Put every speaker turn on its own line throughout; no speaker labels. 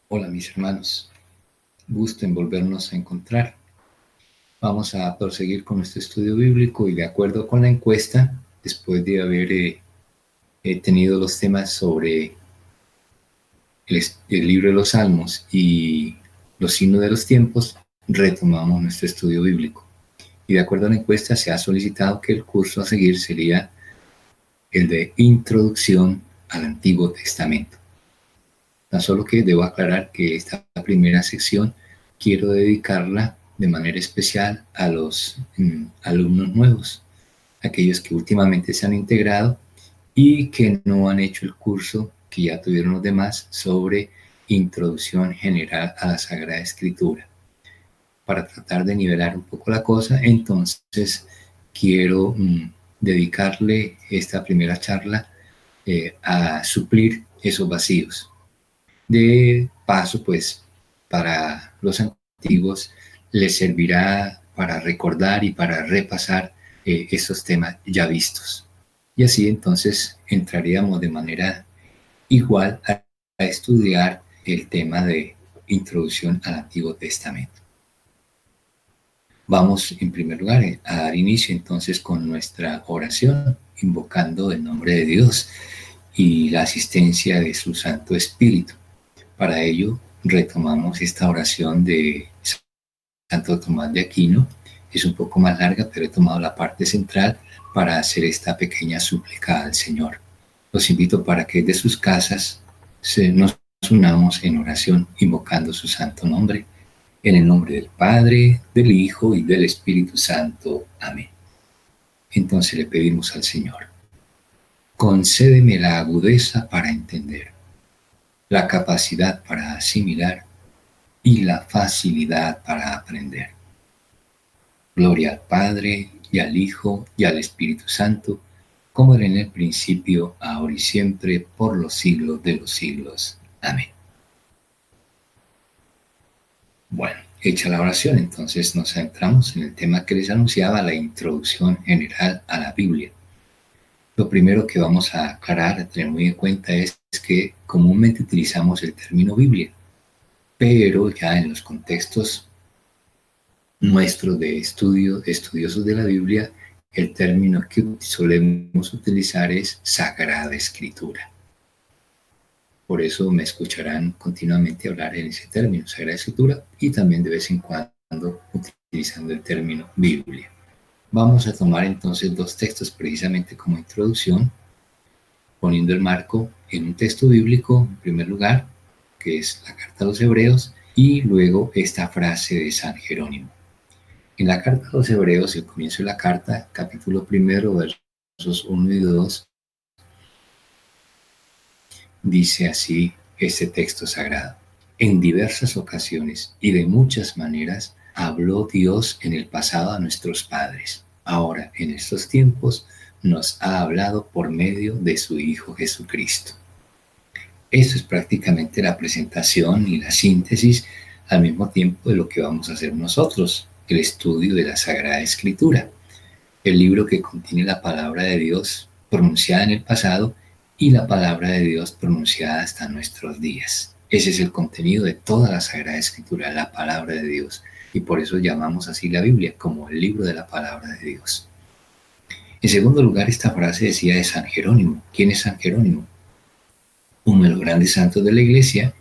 Hola mis hermanos, gusto en volvernos a encontrar. Vamos a proseguir con nuestro estudio bíblico y de acuerdo con la encuesta, después de haber tenido los temas sobre el libro de los Salmos y los signos de los tiempos, retomamos nuestro estudio bíblico. Y de acuerdo a la encuesta se ha solicitado que el curso a seguir sería el de Introducción al Antiguo Testamento. Tan solo que debo aclarar que esta primera sección quiero dedicarla de manera especial a los alumnos nuevos, aquellos que últimamente se han integrado y que no han hecho el curso que ya tuvieron los demás sobre Introducción General a la Sagrada Escritura. Para tratar de nivelar un poco la cosa, entonces quiero dedicarle esta primera charla a suplir esos vacíos. De paso, pues, para los antiguos les servirá para recordar y para repasar esos temas ya vistos. Y así entonces entraríamos de manera igual a estudiar el tema de introducción al Antiguo Testamento. Vamos en primer lugar a dar inicio entonces con nuestra oración, invocando el nombre de Dios y la asistencia de su Santo Espíritu. Para ello, retomamos esta oración de Santo Tomás de Aquino. Es un poco más larga, pero he tomado la parte central para hacer esta pequeña súplica al Señor. Los invito para que de sus casas nos unamos en oración, invocando su santo nombre, en el nombre del Padre, del Hijo y del Espíritu Santo. Amén. Entonces le pedimos al Señor: concédeme la agudeza para entender, la capacidad para asimilar y la facilidad para aprender. Gloria al Padre, y al Hijo, y al Espíritu Santo, como era en el principio, ahora y siempre, por los siglos de los siglos. Amén. Bueno, hecha la oración, entonces nos centramos en el tema que les anunciaba, la introducción general a la Biblia. Lo primero que vamos a aclarar, a tener muy en cuenta, es que comúnmente utilizamos el término Biblia, pero ya en los contextos nuestros de estudiosos de la Biblia, el término que solemos utilizar es Sagrada Escritura. Por eso me escucharán continuamente hablar en ese término, Sagrada Escritura, y también de vez en cuando utilizando el término Biblia. Vamos a tomar entonces dos textos precisamente como introducción, poniendo el marco en un texto bíblico, en primer lugar, que es la carta a los Hebreos, y luego esta frase de San Jerónimo. En la carta a los Hebreos, el comienzo de la carta, capítulo 1, versos 1 y 2, dice así este texto sagrado: en diversas ocasiones y de muchas maneras habló Dios en el pasado a nuestros padres. Ahora, en estos tiempos, nos ha hablado por medio de su Hijo Jesucristo. Esto es prácticamente la presentación y la síntesis al mismo tiempo de lo que vamos a hacer nosotros, el estudio de la Sagrada Escritura, el libro que contiene la palabra de Dios pronunciada en el pasado y la palabra de Dios pronunciada hasta nuestros días. Ese es el contenido de toda la Sagrada Escritura, la palabra de Dios. Y por eso llamamos así la Biblia, como el libro de la palabra de Dios. En segundo lugar, esta frase decía de San Jerónimo. ¿Quién es San Jerónimo? Uno de los grandes santos de la Iglesia,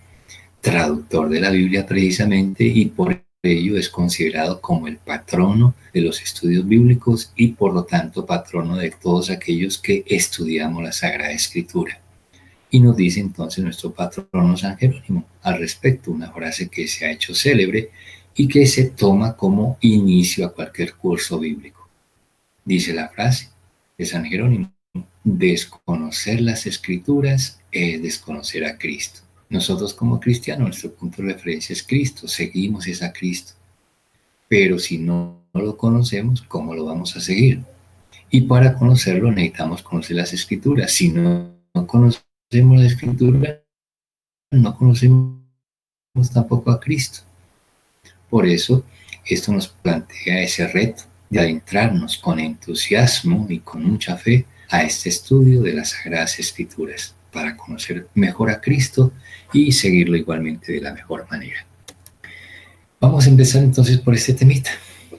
traductor de la Biblia precisamente, y por ello es considerado como el patrono de los estudios bíblicos y por lo tanto patrono de todos aquellos que estudiamos la Sagrada Escritura. Y nos dice entonces nuestro patrono San Jerónimo al respecto, una frase que se ha hecho célebre y que se toma como inicio a cualquier curso bíblico. Dice la frase de San Jerónimo: desconocer las Escrituras es desconocer a Cristo. Nosotros como cristianos, nuestro punto de referencia es Cristo, seguimos a Cristo. Pero si no lo conocemos, ¿cómo lo vamos a seguir? Y para conocerlo necesitamos conocer las Escrituras. Si no conocemos la Escritura, no conocemos tampoco a Cristo. Por eso, esto nos plantea ese reto de adentrarnos con entusiasmo y con mucha fe a este estudio de las Sagradas Escrituras, para conocer mejor a Cristo y seguirlo igualmente de la mejor manera. Vamos a empezar entonces por este temita,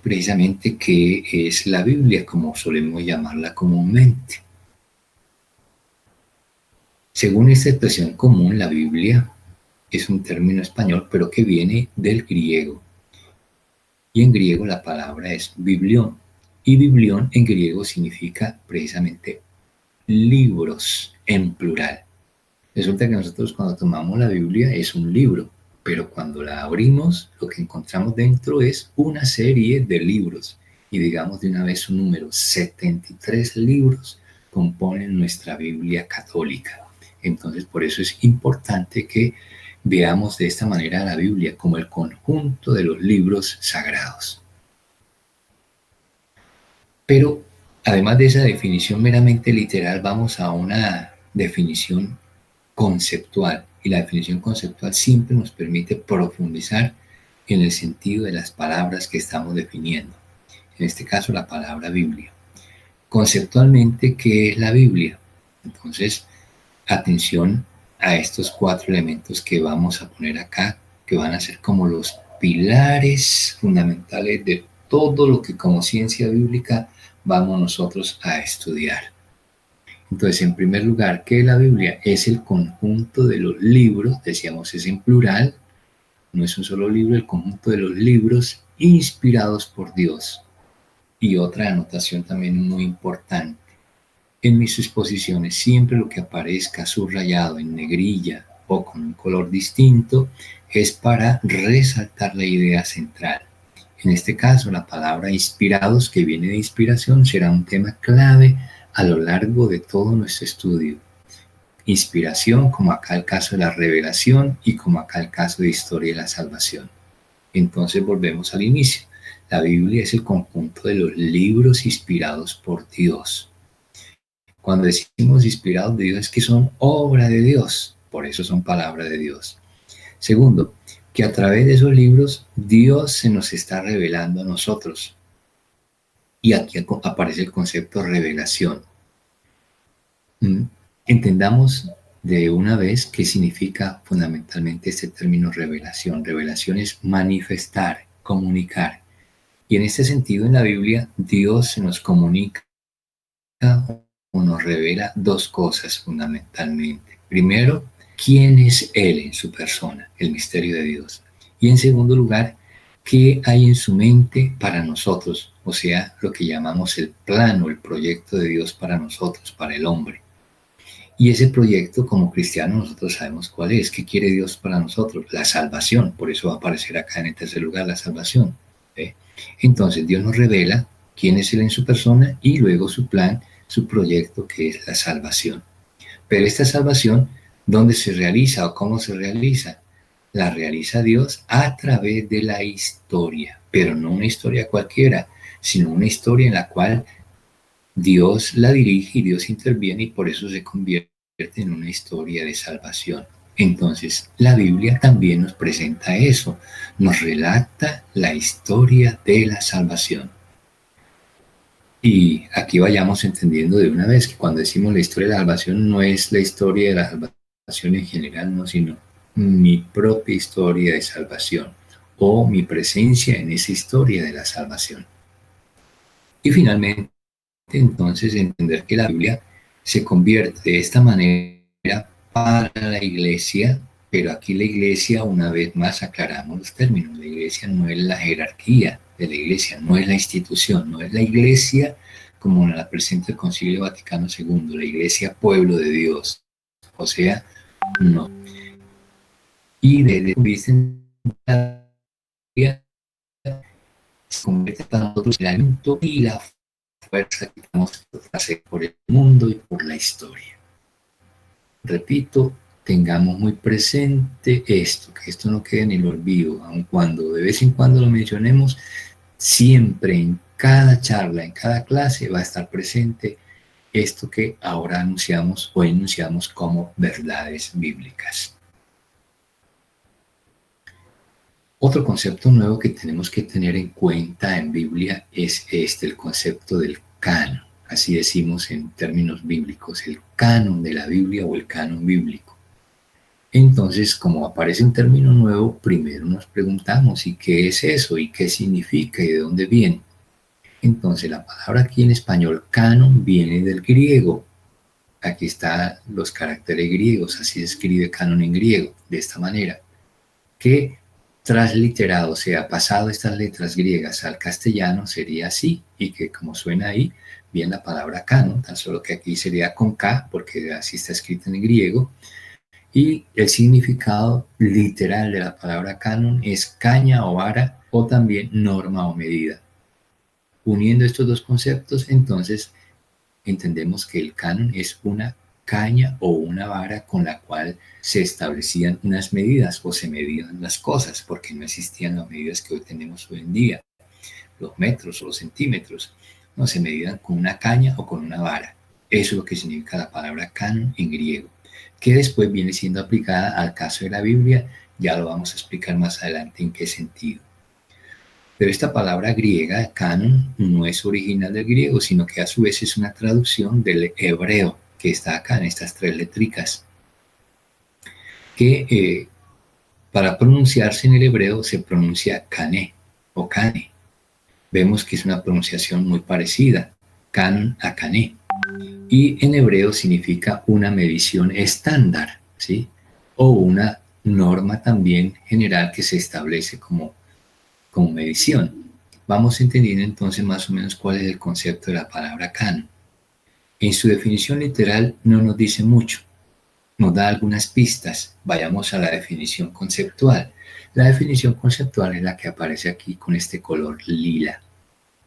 precisamente que es la Biblia, como solemos llamarla comúnmente. Según esta expresión común, la Biblia es un término español, pero que viene del griego. Y en griego la palabra es biblión. Y biblión en griego significa precisamente libros en plural. Resulta que nosotros cuando tomamos la Biblia es un libro, pero cuando la abrimos lo que encontramos dentro es una serie de libros. Y digamos de una vez su número, 73 libros componen nuestra Biblia católica. Entonces por eso es importante que veamos de esta manera la Biblia como el conjunto de los libros sagrados. Pero además de esa definición meramente literal, vamos a una definición conceptual. Y la definición conceptual siempre nos permite profundizar en el sentido de las palabras que estamos definiendo. En este caso, la palabra Biblia. Conceptualmente, ¿qué es la Biblia? Entonces, atención a estos 4 elementos que vamos a poner acá, que van a ser como los pilares fundamentales de todo lo que como ciencia bíblica vamos nosotros a estudiar. Entonces, en primer lugar, ¿qué es la Biblia? Es el conjunto de los libros, decíamos es en plural, no es un solo libro, el conjunto de los libros inspirados por Dios. Y otra anotación también muy importante. En mis exposiciones, siempre lo que aparezca subrayado en negrilla o con un color distinto es para resaltar la idea central. En este caso, la palabra inspirados, que viene de inspiración, será un tema clave a lo largo de todo nuestro estudio. Inspiración, como acá el caso de la revelación y como acá el caso de historia de la salvación. Entonces volvemos al inicio. La Biblia es el conjunto de los libros inspirados por Dios. Cuando decimos inspirados de Dios es que son obra de Dios, por eso son palabra de Dios. Segundo, que a través de esos libros Dios se nos está revelando a nosotros. Y aquí aparece el concepto revelación. Entendamos de una vez qué significa fundamentalmente este término revelación. Revelación es manifestar, comunicar. Y en este sentido, en la Biblia, Dios se nos comunica o nos revela 2 cosas fundamentalmente. Primero, quién es Él en su persona, el misterio de Dios. Y en segundo lugar, qué hay en su mente para nosotros, o sea, lo que llamamos el plano, el proyecto de Dios para nosotros, para el hombre. Y ese proyecto, como cristianos, nosotros sabemos cuál es. ¿Qué quiere Dios para nosotros? La salvación. Por eso va a aparecer acá en el tercer lugar la salvación. ¿Sí? Entonces, Dios nos revela quién es Él en su persona y luego su plan, su proyecto, que es la salvación. Pero esta salvación, ¿dónde se realiza o cómo se realiza? La realiza Dios a través de la historia. Pero no una historia cualquiera, sino una historia en la cual Dios la dirige y Dios interviene y por eso se convierte en una historia de salvación. Entonces, la Biblia también nos presenta eso, nos relata la historia de la salvación. Y aquí vayamos entendiendo de una vez que cuando decimos la historia de la salvación no es la historia de la salvación en general, no, sino mi propia historia de salvación o mi presencia en esa historia de la salvación. Y finalmente, entonces entender que la Biblia se convierte de esta manera para la iglesia, pero aquí la iglesia, una vez más aclaramos los términos, la iglesia no es la jerarquía de la iglesia, no es la institución, no es la iglesia como nos la presenta el Concilio Vaticano II, la iglesia pueblo de Dios, o sea, no. Y desde que dicen la Biblia se convierte para nosotros el aliento y la fuerza que tenemos que hacer por el mundo y por la historia. Repito, tengamos muy presente esto, que esto no quede en el olvido, aun cuando de vez en cuando lo mencionemos, siempre en cada charla, en cada clase va a estar presente esto que ahora anunciamos o enunciamos como verdades bíblicas. Otro concepto nuevo que tenemos que tener en cuenta en Biblia es el concepto del canon. Así decimos en términos bíblicos, el canon de la Biblia o el canon bíblico. Entonces, como aparece un término nuevo, primero nos preguntamos, ¿y qué es eso? ¿Y qué significa? ¿Y de dónde viene? Entonces, la palabra aquí en español, canon, viene del griego. Aquí están los caracteres griegos, así se escribe canon en griego, de esta manera, que transliterado, o sea, pasado estas letras griegas al castellano, sería así, y que como suena ahí, bien la palabra canon, tan solo que aquí sería con K, porque así está escrito en griego, y el significado literal de la palabra canon es caña o vara, o también norma o medida. Uniendo estos dos conceptos, entonces entendemos que el canon es una caña o una vara con la cual se establecían unas medidas o se medían las cosas, porque no existían las medidas que hoy tenemos hoy en día, los metros o los centímetros, no se medían con una caña o con una vara. Eso es lo que significa la palabra canon en griego, que después viene siendo aplicada al caso de la Biblia. Ya lo vamos a explicar más adelante en qué sentido. Pero esta palabra griega, canon, no es original del griego, sino que a su vez es una traducción del hebreo, que está acá en estas tres letricas, que para pronunciarse en el hebreo se pronuncia cané o cane. Vemos que es una pronunciación muy parecida, canon a cané. Y en hebreo significa una medición estándar, ¿sí? O una norma también general que se establece como medición. Vamos entendiendo entonces más o menos cuál es el concepto de la palabra canon. En su definición literal no nos dice mucho, nos da algunas pistas. Vayamos a la definición conceptual. La definición conceptual es la que aparece aquí con este color lila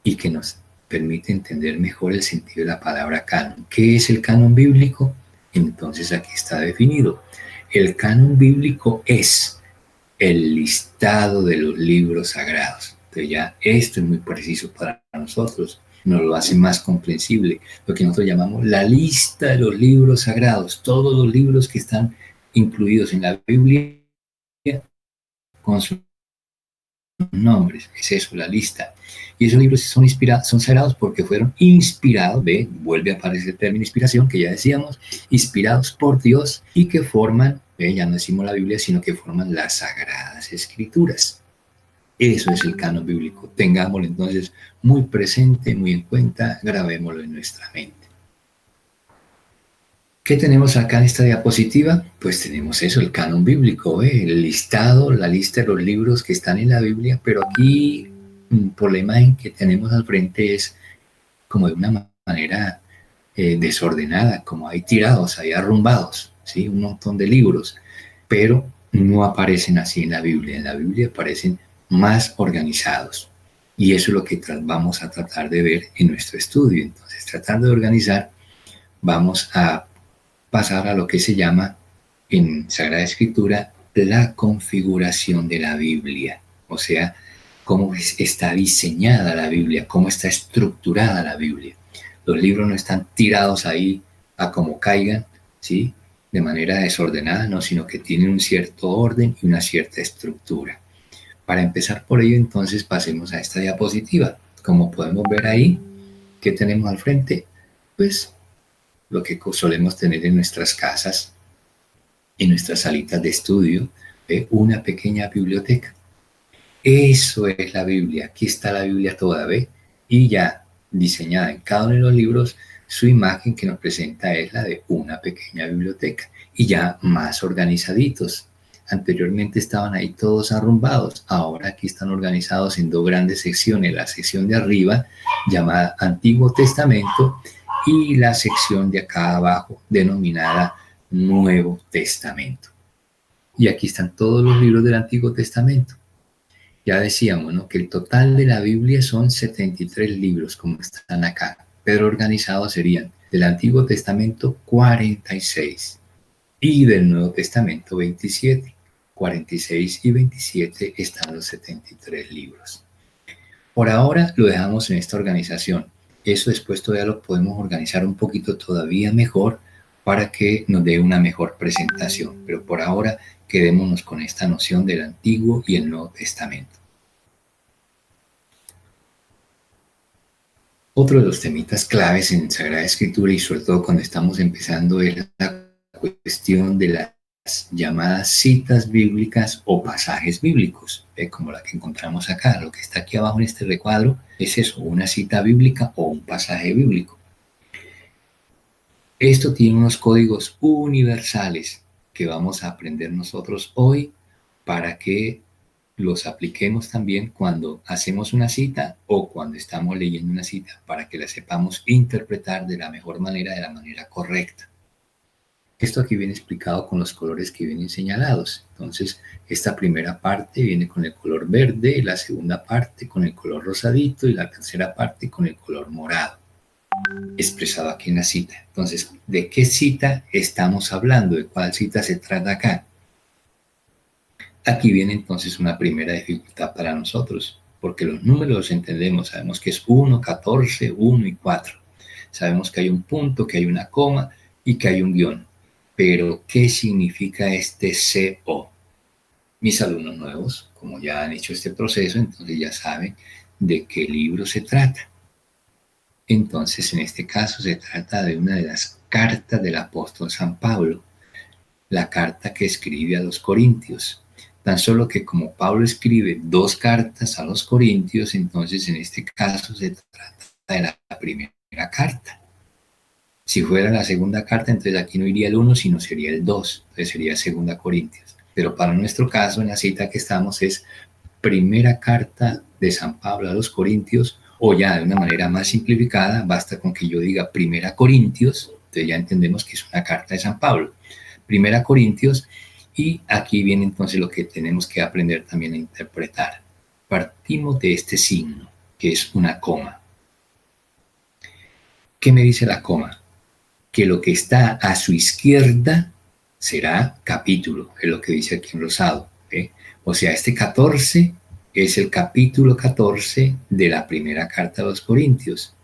y que nos permite entender mejor el sentido de la palabra canon. ¿Qué es el canon bíblico? Entonces aquí está definido. El canon bíblico es el listado de los libros sagrados. Entonces ya esto es muy preciso para nosotros, nos lo hace más comprensible, lo que nosotros llamamos la lista de los libros sagrados, todos los libros que están incluidos en la Biblia con sus nombres, es eso, la lista. Y esos libros son inspirados, son sagrados porque fueron inspirados, ve, vuelve a aparecer el término inspiración que ya decíamos, inspirados por Dios y que forman, ve, ya no decimos la Biblia, sino que forman las sagradas escrituras. Eso es el canon bíblico. Tengámoslo entonces muy presente, muy en cuenta, grabémoslo en nuestra mente. ¿Qué tenemos acá en esta diapositiva? Pues tenemos eso, el canon bíblico, el listado, la lista de los libros que están en la Biblia, pero aquí, por la imagen que tenemos al frente, es como de una manera desordenada, como hay tirados, hay arrumbados, ¿sí? Un montón de libros, pero no aparecen así en la Biblia. En la Biblia aparecen más organizados. Y eso es lo que vamos a tratar de ver en nuestro estudio. Entonces, tratando de organizar, vamos a pasar a lo que se llama en Sagrada Escritura la configuración de la Biblia. O sea, cómo está diseñada la Biblia, cómo está estructurada la Biblia. Los libros no están tirados ahí a como caigan, ¿sí? De manera desordenada, no, sino que tienen un cierto orden y una cierta estructura. Para empezar por ello, entonces, pasemos a esta diapositiva. Como podemos ver ahí, ¿qué tenemos al frente? Pues lo que solemos tener en nuestras casas, en nuestras salitas de estudio, una pequeña biblioteca. Eso es la Biblia. Aquí está la Biblia toda, ¿ve? Y ya diseñada en cada uno de los libros, su imagen que nos presenta es la de una pequeña biblioteca y ya más organizaditos. Anteriormente estaban ahí todos arrumbados, ahora aquí están organizados en dos grandes secciones, la sección de arriba llamada Antiguo Testamento y la sección de acá abajo denominada Nuevo Testamento. Y aquí están todos los libros del Antiguo Testamento. Ya decíamos, ¿no?, que el total de la Biblia son 73 libros, como están acá, pero organizados serían del Antiguo Testamento 46 y del Nuevo Testamento 27. 46 y 27 están los 73 libros. Por ahora lo dejamos en esta organización. Eso después todavía lo podemos organizar un poquito todavía mejor para que nos dé una mejor presentación. Pero por ahora quedémonos con esta noción del Antiguo y el Nuevo Testamento. Otro de los temitas claves en Sagrada Escritura y sobre todo cuando estamos empezando es la cuestión de las llamadas citas bíblicas o pasajes bíblicos, como la que encontramos acá. Lo que está aquí abajo en este recuadro es eso, una cita bíblica o un pasaje bíblico. Esto tiene unos códigos universales que vamos a aprender nosotros hoy para que los apliquemos también cuando hacemos una cita o cuando estamos leyendo una cita, para que la sepamos interpretar de la mejor manera, de la manera correcta. Esto aquí viene explicado con los colores que vienen señalados. Entonces, esta primera parte viene con el color verde, la segunda parte con el color rosadito y la tercera parte con el color morado, expresado aquí en la cita. Entonces, ¿de qué cita estamos hablando? ¿De cuál cita se trata acá? Aquí viene entonces una primera dificultad para nosotros, porque los números los entendemos, sabemos que es 1, 14, 1 y 4. Sabemos que hay un punto, que hay una coma y que hay un guión. Pero, ¿qué significa este CO? Mis alumnos nuevos, como ya han hecho este proceso, entonces ya saben de qué libro se trata. Entonces, en este caso se trata de una de las cartas del apóstol San Pablo, la carta que escribe a los Corintios. Tan solo que como Pablo escribe 2 cartas a los Corintios, entonces en este caso se trata de la primera carta. Si fuera la segunda carta, entonces aquí no iría el 1, sino sería el 2, entonces sería 2 Corintios. Pero para nuestro caso, en la cita que estamos, es primera carta de San Pablo a los Corintios, o ya de una manera más simplificada, basta con que yo diga primera Corintios, entonces ya entendemos que es una carta de San Pablo. Primera Corintios, y aquí viene entonces lo que tenemos que aprender también a interpretar. Partimos de este signo, que es una coma. ¿Qué me dice la coma? Que lo que está a su izquierda será capítulo, es lo que dice aquí en rosado. O sea, este 14 es el capítulo 14 de la primera carta a los Corintios.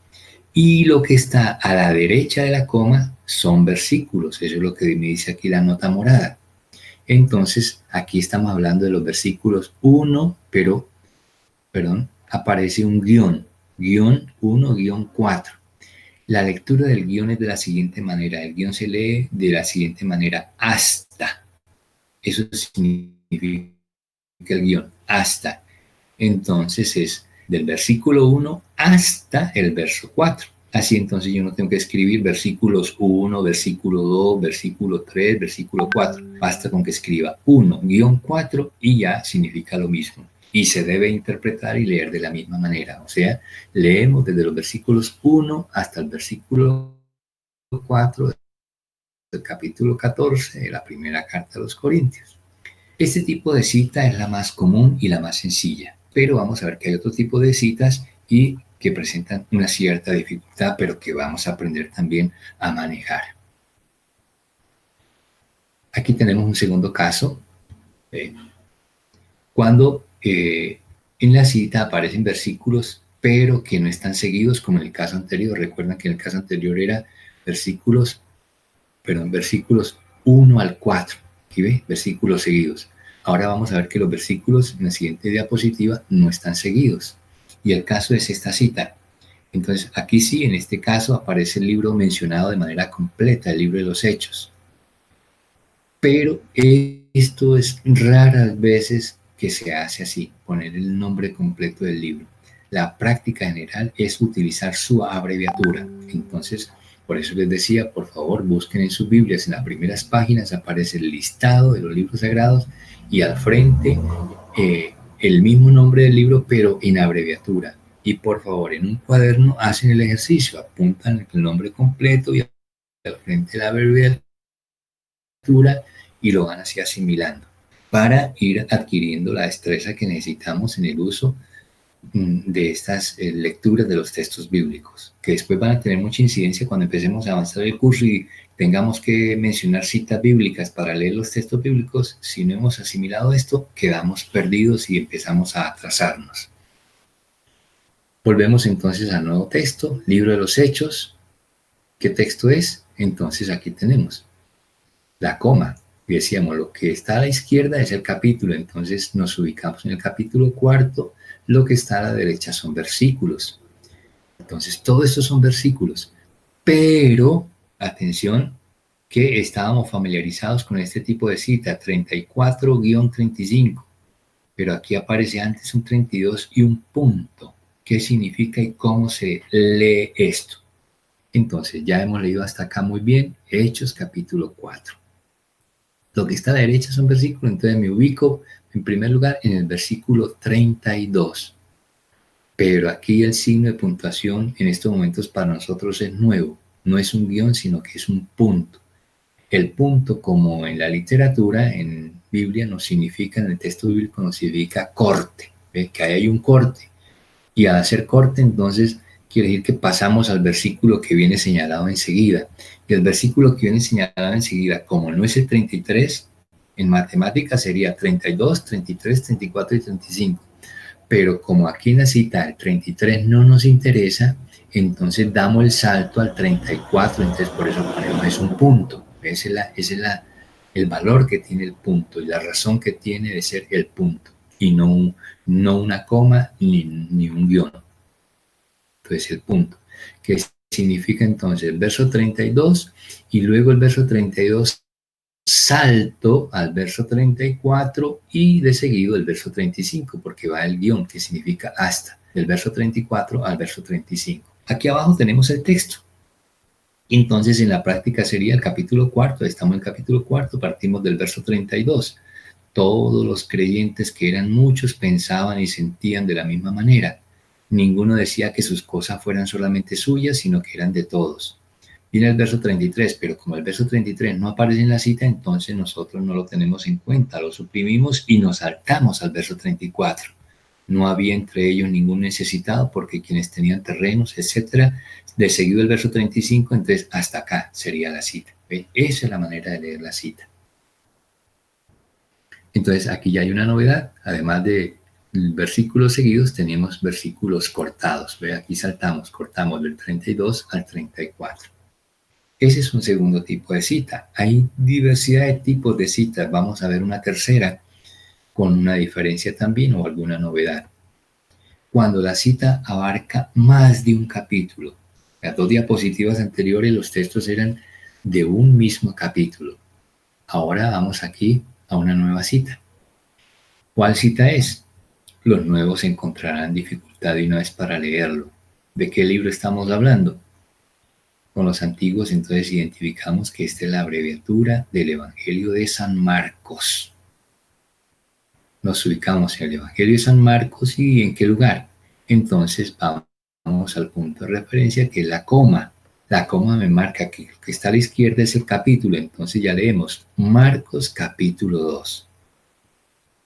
Y lo que está a la derecha de la coma son versículos, eso es lo que me dice aquí la nota morada. Entonces, aquí estamos hablando de los versículos 1, aparece un guión 1, guión 4. La lectura del guión es de la siguiente manera, el guión se lee de la siguiente manera, hasta. Eso significa el guión, hasta. Entonces es del versículo 1 hasta el verso 4. Así entonces yo no tengo que escribir versículos 1, versículo 2, versículo 3, versículo 4. Basta con que escriba 1, guión 4 y ya significa lo mismo. Y se debe interpretar y leer de la misma manera. O sea, leemos desde los versículos 1 hasta el versículo 4 del capítulo 14 de la primera carta a los Corintios. Este tipo de cita es la más común y la más sencilla, pero vamos a ver que hay otro tipo de citas y que presentan una cierta dificultad, pero que vamos a aprender también a manejar. Aquí tenemos un segundo caso, cuando en la cita aparecen versículos, pero que no están seguidos, como en el caso anterior. Recuerdan que en el caso anterior era versículos 1 al 4, ¿sí ve? Versículos seguidos. Ahora vamos a ver que los versículos en la siguiente diapositiva no están seguidos. Y el caso es esta cita. Entonces, aquí sí, en este caso, aparece el libro mencionado de manera completa, el libro de los Hechos. Pero esto es raras veces que se hace así, poner el nombre completo del libro. La práctica general es utilizar su abreviatura. Entonces, por eso les decía, por favor, busquen en sus Biblias, en las primeras páginas aparece el listado de los libros sagrados y al frente el mismo nombre del libro, pero en abreviatura. Y por favor, en un cuaderno hacen el ejercicio, apuntan el nombre completo y al frente la abreviatura y lo van así asimilando para ir adquiriendo la destreza que necesitamos en el uso de estas lecturas de los textos bíblicos, que después van a tener mucha incidencia cuando empecemos a avanzar el curso y tengamos que mencionar citas bíblicas para leer los textos bíblicos. Si no hemos asimilado esto, quedamos perdidos y empezamos a atrasarnos. Volvemos entonces al nuevo texto, libro de los Hechos. ¿Qué texto es? Entonces aquí tenemos la coma. Y decíamos, lo que está a la izquierda es el capítulo, entonces nos ubicamos en el capítulo 4, lo que está a la derecha son versículos. Entonces, todo esto son versículos. Pero, atención, que estábamos familiarizados con este tipo de cita, 34-35. Pero aquí aparece antes un 32 y un punto. ¿Qué significa y cómo se lee esto? Entonces, ya hemos leído hasta acá muy bien, Hechos capítulo 4. Lo que está a la derecha son versículos, entonces me ubico en primer lugar en el versículo 32. Pero aquí el signo de puntuación en estos momentos para nosotros es nuevo. No es un guión, sino que es un punto. El punto, como en la literatura, en Biblia, nos significa, en el texto bíblico, nos significa corte. ¿Ve? Que ahí hay un corte. Y al hacer corte, entonces, quiere decir que pasamos al versículo que viene señalado enseguida. Y el versículo que viene señalado enseguida, como no es el 33, en matemáticas sería 32, 33, 34 y 35. Pero como aquí en la cita el 33 no nos interesa, entonces damos el salto al 34, entonces por eso ponemos es un punto. El valor que tiene el punto y la razón que tiene de ser el punto, y no una coma ni un guión. Entonces el punto, que significa entonces el verso 32 y luego el verso 32 salto al verso 34 y de seguido el verso 35, porque va el guión que significa hasta, del verso 34 al verso 35. Aquí abajo tenemos el texto. Entonces en la práctica sería el capítulo cuarto, estamos en el capítulo cuarto, partimos del verso 32. Todos los creyentes, que eran muchos, pensaban y sentían de la misma manera. Ninguno decía que sus cosas fueran solamente suyas, sino que eran de todos. Viene el verso 33, pero como el verso 33 no aparece en la cita, entonces nosotros no lo tenemos en cuenta, lo suprimimos y nos saltamos al verso 34. No había entre ellos ningún necesitado, porque quienes tenían terrenos, etcétera. De seguido el verso 35, entonces hasta acá sería la cita. ¿Ve? Esa es la manera de leer la cita. Entonces aquí ya hay una novedad, además de versículos seguidos, tenemos versículos cortados. ¿Ve? Aquí saltamos, cortamos del 32 al 34. Ese es un segundo tipo de cita. Hay diversidad de tipos de citas. Vamos a ver una tercera con una diferencia también o alguna novedad. Cuando la cita abarca más de un capítulo. Las dos diapositivas anteriores los textos eran de un mismo capítulo. Ahora vamos aquí a una nueva cita. ¿Cuál cita es? Los nuevos encontrarán dificultad y no es para leerlo. ¿De qué libro estamos hablando? Con los antiguos, entonces identificamos que esta es la abreviatura del Evangelio de San Marcos. Nos ubicamos en el Evangelio de San Marcos y ¿en qué lugar? Entonces vamos al punto de referencia, que es la coma. La coma me marca que lo que está a la izquierda es el capítulo, entonces ya leemos Marcos capítulo 2.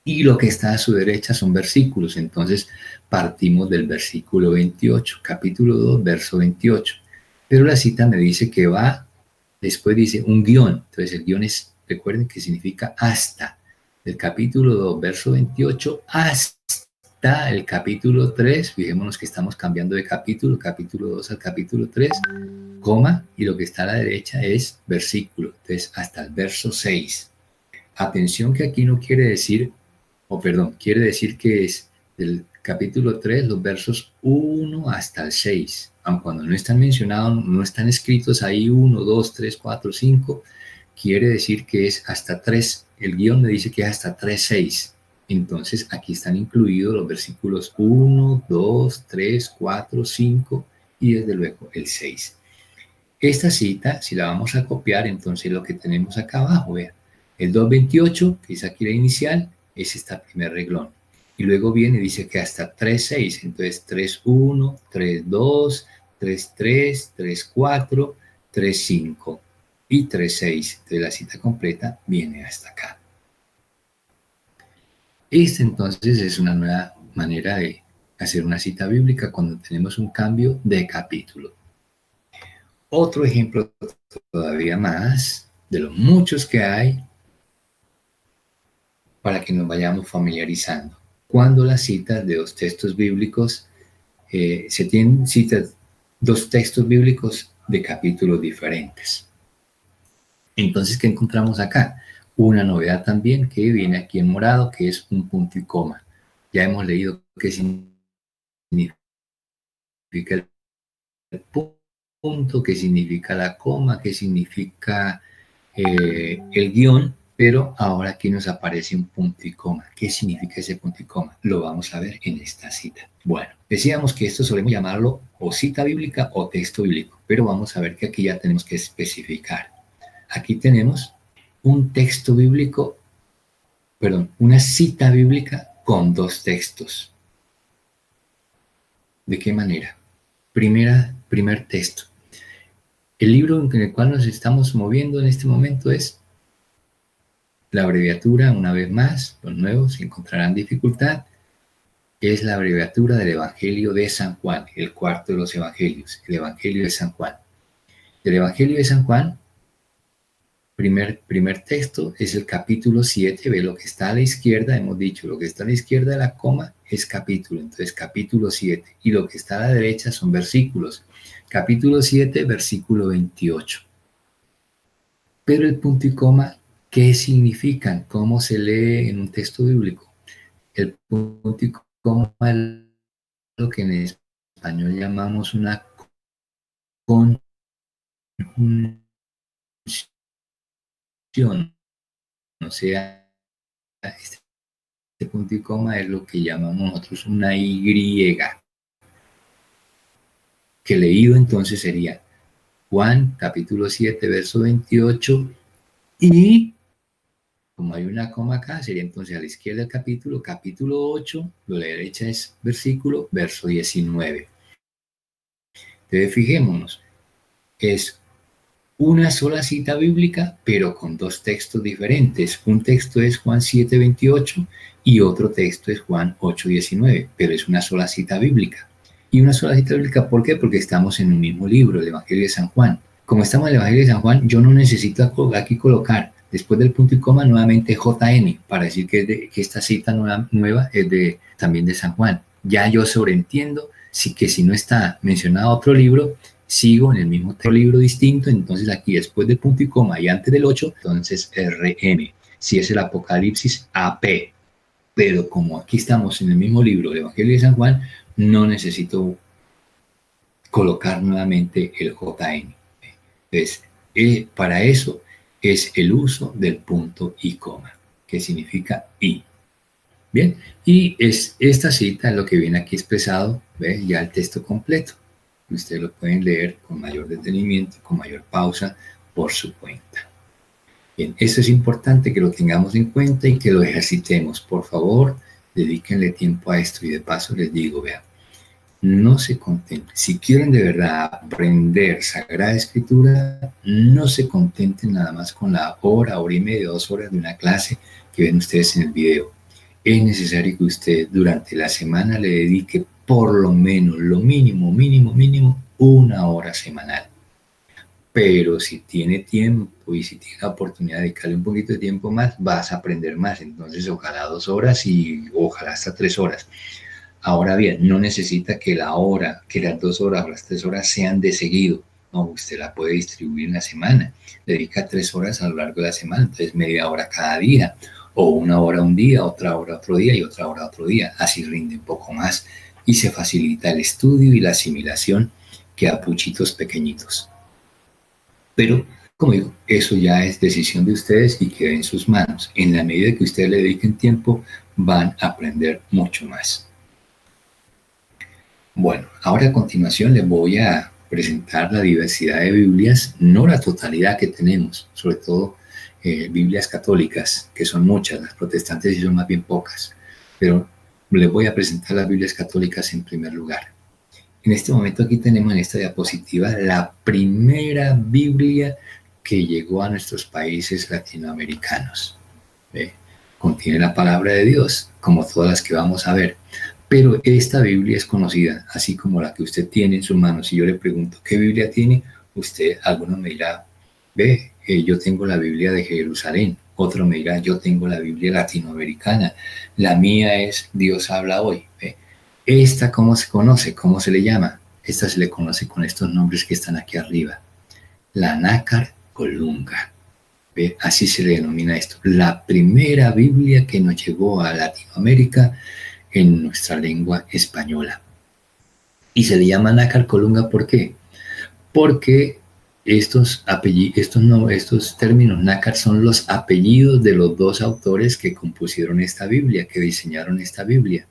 Y lo que está a su derecha son versículos, entonces partimos del versículo 28, capítulo 2, verso 28. Pero la cita me dice que va, después dice un guión, entonces el guión es, recuerden que significa hasta, del capítulo 2, verso 28, hasta el capítulo 3, fijémonos que estamos cambiando de capítulo 2 al capítulo 3, coma, y lo que está a la derecha es versículo, entonces hasta el verso 6. Atención que aquí no quiere decir, quiere decir que es del capítulo 3, los versos 1 hasta el 6. Aun cuando no están mencionados, no están escritos ahí 1, 2, 3, 4, 5, quiere decir que es hasta 3. El guión me dice que es hasta 3, 6. Entonces aquí están incluidos los versículos 1, 2, 3, 4, 5 y desde luego el 6. Esta cita, si la vamos a copiar, entonces lo que tenemos acá abajo, vean, el 2.28, que es aquí la inicial, es este primer reglón. Y luego viene y dice que hasta 3.6, entonces 3.1, 3.2, 3.3, 3.4, 3.5 y 3.6. Entonces la cita completa viene hasta acá. Esta entonces es una nueva manera de hacer una cita bíblica cuando tenemos un cambio de capítulo. Otro ejemplo todavía más, de los muchos que hay, para que nos vayamos familiarizando. Cuando las citas de dos textos bíblicos, se tienen citas, dos textos bíblicos de capítulos diferentes. Entonces, ¿qué encontramos acá? Una novedad también que viene aquí en morado, que es un punto y coma. Ya hemos leído qué significa el punto, qué significa la coma, qué significa el guión, pero ahora aquí nos aparece un punto y coma. ¿Qué significa ese punto y coma? Lo vamos a ver en esta cita. Bueno, decíamos que esto solemos llamarlo o cita bíblica o texto bíblico, pero vamos a ver que aquí ya tenemos que especificar. Aquí tenemos un texto bíblico, perdón, una cita bíblica con dos textos. ¿De qué manera? Primer texto. El libro en el cual nos estamos moviendo en este momento es la abreviatura, una vez más, los nuevos encontrarán dificultad, es la abreviatura del Evangelio de San Juan, el cuarto de los Evangelios, el Evangelio de San Juan. Del Evangelio de San Juan, primer texto es el capítulo 7, ve lo que está a la izquierda, hemos dicho, lo que está a la izquierda de la coma es capítulo, entonces capítulo 7, y lo que está a la derecha son versículos. Capítulo 7, versículo 28. Pero el punto y coma, ¿qué significan? ¿Cómo se lee en un texto bíblico? El punto y coma es lo que en español llamamos una conjunción. O sea, este punto y coma es lo que llamamos nosotros una Y, que leído entonces sería Juan capítulo 7, verso 28, y como hay una coma acá, sería entonces a la izquierda del capítulo 8, a la derecha es versículo, verso 19. Entonces fijémonos, es una sola cita bíblica, pero con dos textos diferentes. Un texto es Juan 7:28 y otro texto es Juan 8:19, pero es una sola cita bíblica. Y una sola cita bíblica, ¿por qué? Porque estamos en un mismo libro, el Evangelio de San Juan. Como estamos en el Evangelio de San Juan, yo no necesito aquí colocar, después del punto y coma, nuevamente JN, para decir que esta cita nueva es también de San Juan. Ya yo sobreentiendo que si no está mencionado otro libro, sigo en el mismo libro distinto, entonces aquí después del punto y coma y antes del 8, entonces RM. Si es el Apocalipsis, AP. Pero como aquí estamos en el mismo libro, el Evangelio de San Juan, no necesito colocar nuevamente el JN. Entonces, para eso es el uso del punto y coma, que significa y. Bien, y esta cita es lo que viene aquí expresado, ¿ve? Ya el texto completo. Ustedes lo pueden leer con mayor detenimiento, con mayor pausa, por su cuenta. Bien, eso es importante que lo tengamos en cuenta y que lo ejercitemos. Por favor, dedíquenle tiempo a esto y de paso les digo, vean, no se contenten. Si quieren de verdad aprender Sagrada Escritura, no se contenten nada más con la hora y media, 2 horas de una clase que ven ustedes en el video. Es necesario que usted durante la semana le dedique por lo menos, lo mínimo, 1 hora semanal. Pero si tiene tiempo y si tiene la oportunidad de dedicarle un poquito de tiempo más, vas a aprender más. Entonces, ojalá 2 horas y ojalá hasta 3 horas. Ahora bien, no necesita que la hora, que las 2 horas o las 3 horas sean de seguido. No, usted la puede distribuir en la semana. Dedica 3 horas a lo largo de la semana, entonces media hora cada día. O 1 hora un día, otra hora otro día y otra hora otro día. Así rinde un poco más y se facilita el estudio y la asimilación que a puchitos pequeñitos. Pero, como digo, eso ya es decisión de ustedes y queda en sus manos. En la medida que ustedes le dediquen tiempo, van a aprender mucho más. Bueno, ahora a continuación les voy a presentar la diversidad de Biblias, no la totalidad que tenemos, sobre todo Biblias católicas, que son muchas, las protestantes sí son más bien pocas, pero les voy a presentar las Biblias católicas en primer lugar. En este momento aquí tenemos en esta diapositiva la primera Biblia que llegó a nuestros países latinoamericanos. Contiene la palabra de Dios, como todas las que vamos a ver. Pero esta Biblia es conocida, así como la que usted tiene en su mano. Si yo le pregunto, ¿qué Biblia tiene? Alguno me dirá, yo tengo la Biblia de Jerusalén. Otro me dirá, yo tengo la Biblia latinoamericana. La mía es Dios habla hoy. Esta, ¿cómo se conoce? ¿Cómo se le llama? Esta se le conoce con estos nombres que están aquí arriba. La Nácar Colunga. Así se le denomina esto. La primera Biblia que nos llegó a Latinoamérica en nuestra lengua española. Y se le llama Nácar Colunga, ¿por qué? porque estos términos nácar son los apellidos de los dos autores que compusieron esta Biblia, que diseñaron esta Biblia.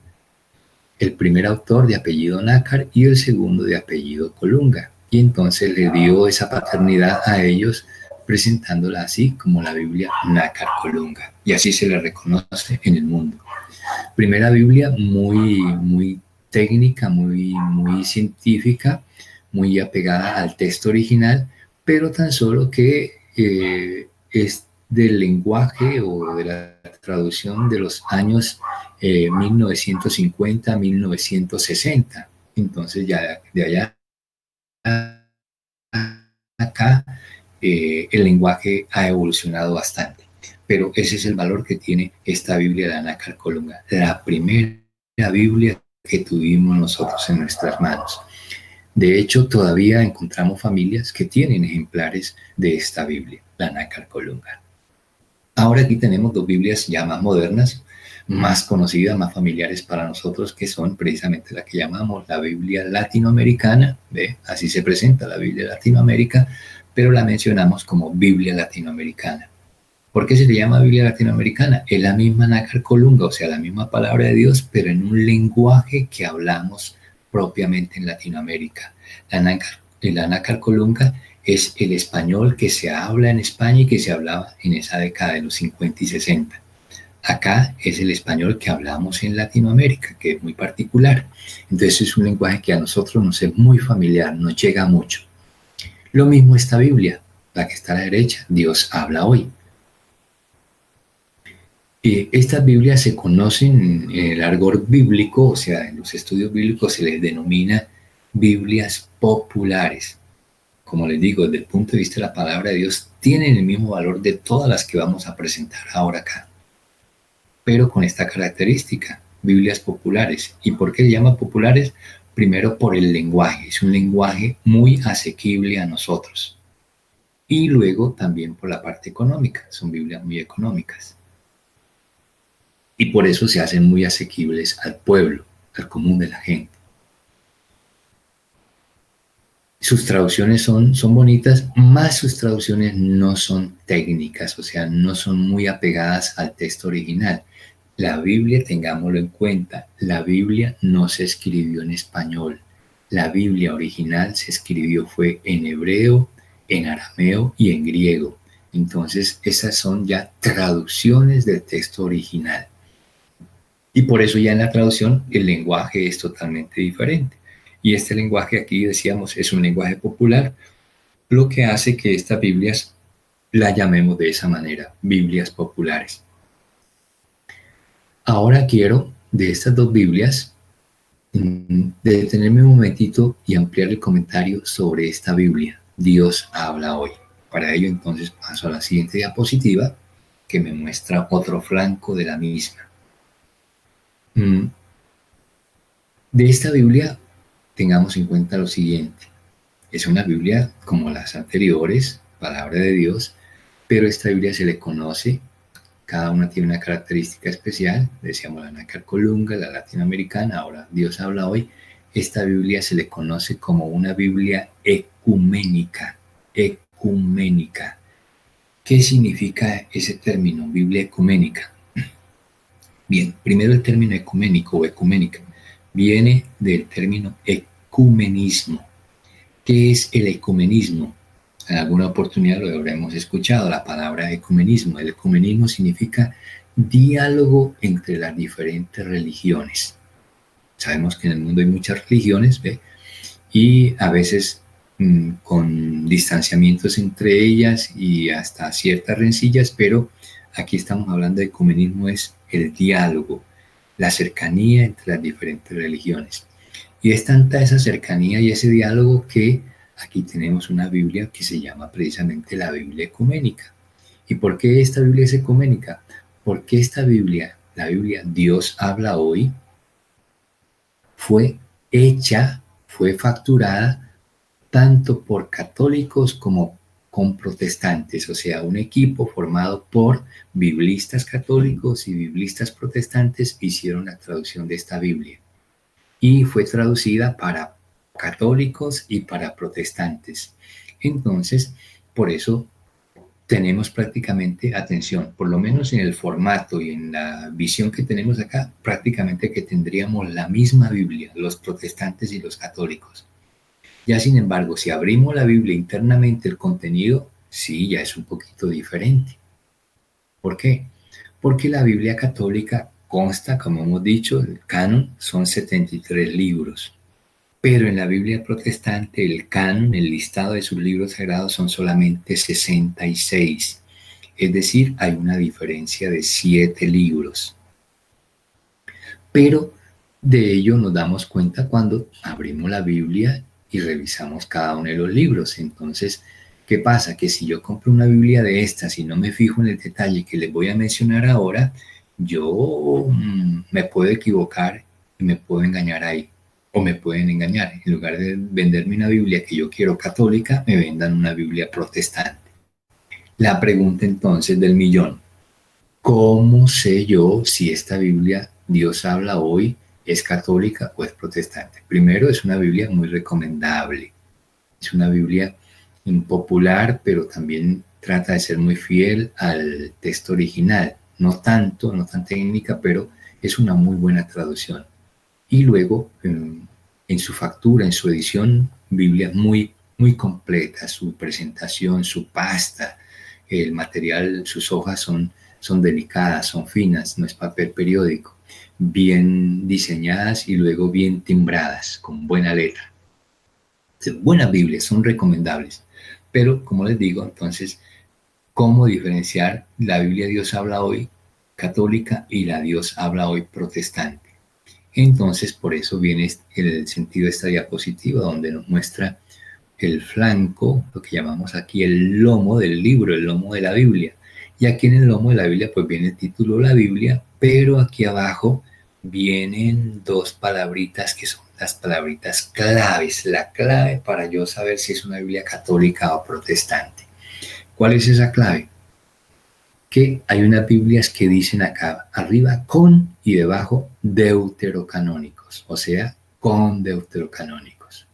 El primer autor de apellido nácar y el segundo de apellido colunga. Y entonces le dio esa paternidad a ellos, presentándola así como la Biblia nácar colunga. Y así se le reconoce en el mundo. Primera Biblia muy técnica, muy científica, muy apegada al texto original, pero tan solo que es del lenguaje o de la traducción de los años 1950-1960. Entonces ya de allá a acá el lenguaje ha evolucionado bastante. Pero ese es el valor que tiene esta Biblia de la Nácar Colunga, la primera Biblia que tuvimos nosotros en nuestras manos. De hecho, todavía encontramos familias que tienen ejemplares de esta Biblia, la Nácar Colunga. Ahora aquí tenemos dos Biblias ya más modernas, más conocidas, más familiares para nosotros, que son precisamente la que llamamos la Biblia latinoamericana. ¿Ve? Así se presenta la Biblia Latinoamérica, pero la mencionamos como Biblia latinoamericana. ¿Por qué se le llama Biblia latinoamericana? Es la misma Nácar Colunga, o sea, la misma palabra de Dios, pero en un lenguaje que hablamos propiamente en Latinoamérica. La Nácar Colunga es el español que se habla en España y que se hablaba en esa década de los 50 y 60. Acá es el español que hablamos en Latinoamérica, que es muy particular. Entonces es un lenguaje que a nosotros nos es muy familiar, nos llega mucho. Lo mismo esta Biblia, la que está a la derecha, Dios habla hoy. Estas Biblias se conocen en el argot bíblico, o sea, en los estudios bíblicos se les denomina Biblias populares. Como les digo, desde el punto de vista de la palabra de Dios, tienen el mismo valor de todas las que vamos a presentar ahora acá, pero con esta característica, Biblias populares. ¿Y por qué se llaman populares? Primero por el lenguaje, es un lenguaje muy asequible a nosotros. Y luego también por la parte económica, son Biblias muy económicas. Y por eso se hacen muy asequibles al pueblo, al común de la gente. Sus traducciones son bonitas, más sus traducciones no son técnicas, o sea, no son muy apegadas al texto original. La Biblia, tengámoslo en cuenta, la Biblia no se escribió en español. La Biblia original se escribió fue en hebreo, en arameo y en griego. Entonces, esas son ya traducciones del texto original. Y por eso ya en la traducción el lenguaje es totalmente diferente. Y este lenguaje aquí decíamos es un lenguaje popular, lo que hace que estas Biblias la llamemos de esa manera, Biblias populares. Ahora quiero de estas dos Biblias detenerme un momentito y ampliar el comentario sobre esta Biblia. Dios habla hoy. Para ello entonces paso a la siguiente diapositiva que me muestra otro flanco de la misma. De esta Biblia tengamos en cuenta lo siguiente. Es una Biblia como las anteriores, palabra de Dios, pero esta Biblia se le conoce, cada una tiene una característica especial, decíamos la Nácar Colunga, la latinoamericana, ahora Dios habla hoy. Esta Biblia se le conoce como una Biblia ecuménica, ecuménica. ¿Qué significa ese término, Biblia ecuménica? Bien, primero el término ecuménico o ecuménica viene del término ecumenismo. ¿Qué es el ecumenismo? En alguna oportunidad lo habremos escuchado, la palabra ecumenismo. El ecumenismo significa diálogo entre las diferentes religiones. Sabemos que en el mundo hay muchas religiones, ¿ve? Y a veces con distanciamientos entre ellas y hasta ciertas rencillas, pero aquí estamos hablando de ecumenismo, es el diálogo, la cercanía entre las diferentes religiones. Y es tanta esa cercanía y ese diálogo que aquí tenemos una Biblia que se llama precisamente la Biblia ecuménica. ¿Y por qué esta Biblia es ecuménica? Porque esta Biblia, la Biblia Dios habla hoy, fue hecha, fue facturada tanto por católicos como con protestantes, o sea, un equipo formado por biblistas católicos y biblistas protestantes hicieron la traducción de esta Biblia y fue traducida para católicos y para protestantes. Entonces, por eso tenemos prácticamente, atención, por lo menos en el formato y en la visión que tenemos acá, prácticamente que tendríamos la misma Biblia, los protestantes y los católicos. Ya sin embargo, si abrimos la Biblia internamente, el contenido, sí, ya es un poquito diferente. ¿Por qué? Porque la Biblia católica consta, como hemos dicho, el canon son 73 libros. Pero en la Biblia protestante el canon, el listado de sus libros sagrados son solamente 66. Es decir, hay una diferencia de 7 libros. Pero de ello nos damos cuenta cuando abrimos la Biblia y revisamos cada uno de los libros. Entonces, ¿qué pasa? Que si yo compro una Biblia de estas y no me fijo en el detalle que les voy a mencionar ahora, yo me puedo equivocar y me puedo engañar ahí. O me pueden engañar. En lugar de venderme una Biblia que yo quiero católica, me vendan una Biblia protestante. La pregunta entonces del millón: ¿cómo sé yo si esta Biblia Dios habla hoy es católica o es protestante? Primero, es una Biblia muy recomendable. Es una Biblia impopular, pero también trata de ser muy fiel al texto original. No tanto, no tan técnica, pero es una muy buena traducción. Y luego, en su factura, en su edición, Biblia muy, muy completa, su presentación, su pasta, el material, sus hojas son delicadas, son finas, no es papel periódico, bien diseñadas y luego bien timbradas, con buena letra. Buenas Biblias, son recomendables. Pero, como les digo, entonces, ¿cómo diferenciar la Biblia Dios habla hoy católica y la Dios habla hoy protestante? Entonces, por eso viene el sentido de esta diapositiva, donde nos muestra el flanco, lo que llamamos aquí el lomo del libro, el lomo de la Biblia. Y aquí en el lomo de la Biblia, pues viene el título La Biblia, pero aquí abajo vienen dos palabritas que son las palabritas claves, la clave para yo saber si es una Biblia católica o protestante. ¿Cuál es esa clave? Que hay unas Biblias que dicen acá arriba con y debajo deuterocanónicos, o sea, con deuterocanónicos.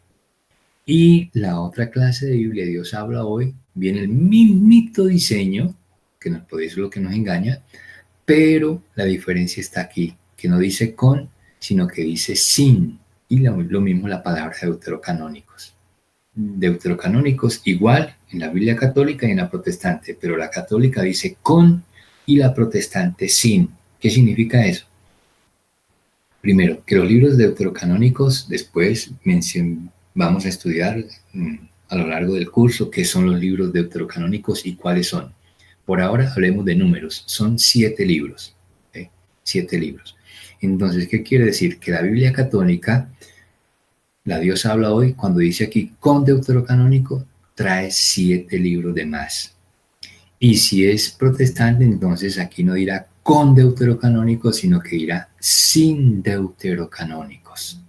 Y la otra clase de Biblia, Dios habla hoy, viene el mismito diseño, que nos puede decir lo que nos engaña, pero la diferencia está aquí, que no dice con, sino que dice sin, y lo mismo la palabra deuterocanónicos. Deuterocanónicos igual en la Biblia católica y en la protestante, pero la católica dice con y la protestante sin. ¿Qué significa eso? Primero, que los libros deuterocanónicos, después vamos a estudiar a lo largo del curso qué son los libros deuterocanónicos y cuáles son. Por ahora hablemos de números, son 7 libros, 7 libros. Entonces, ¿qué quiere decir? Que la Biblia católica, la Dios habla hoy, cuando dice aquí con deuterocanónico, trae 7 libros de más. Y si es protestante, entonces aquí no dirá con deuterocanónicos, sino que dirá sin deuterocanónicos.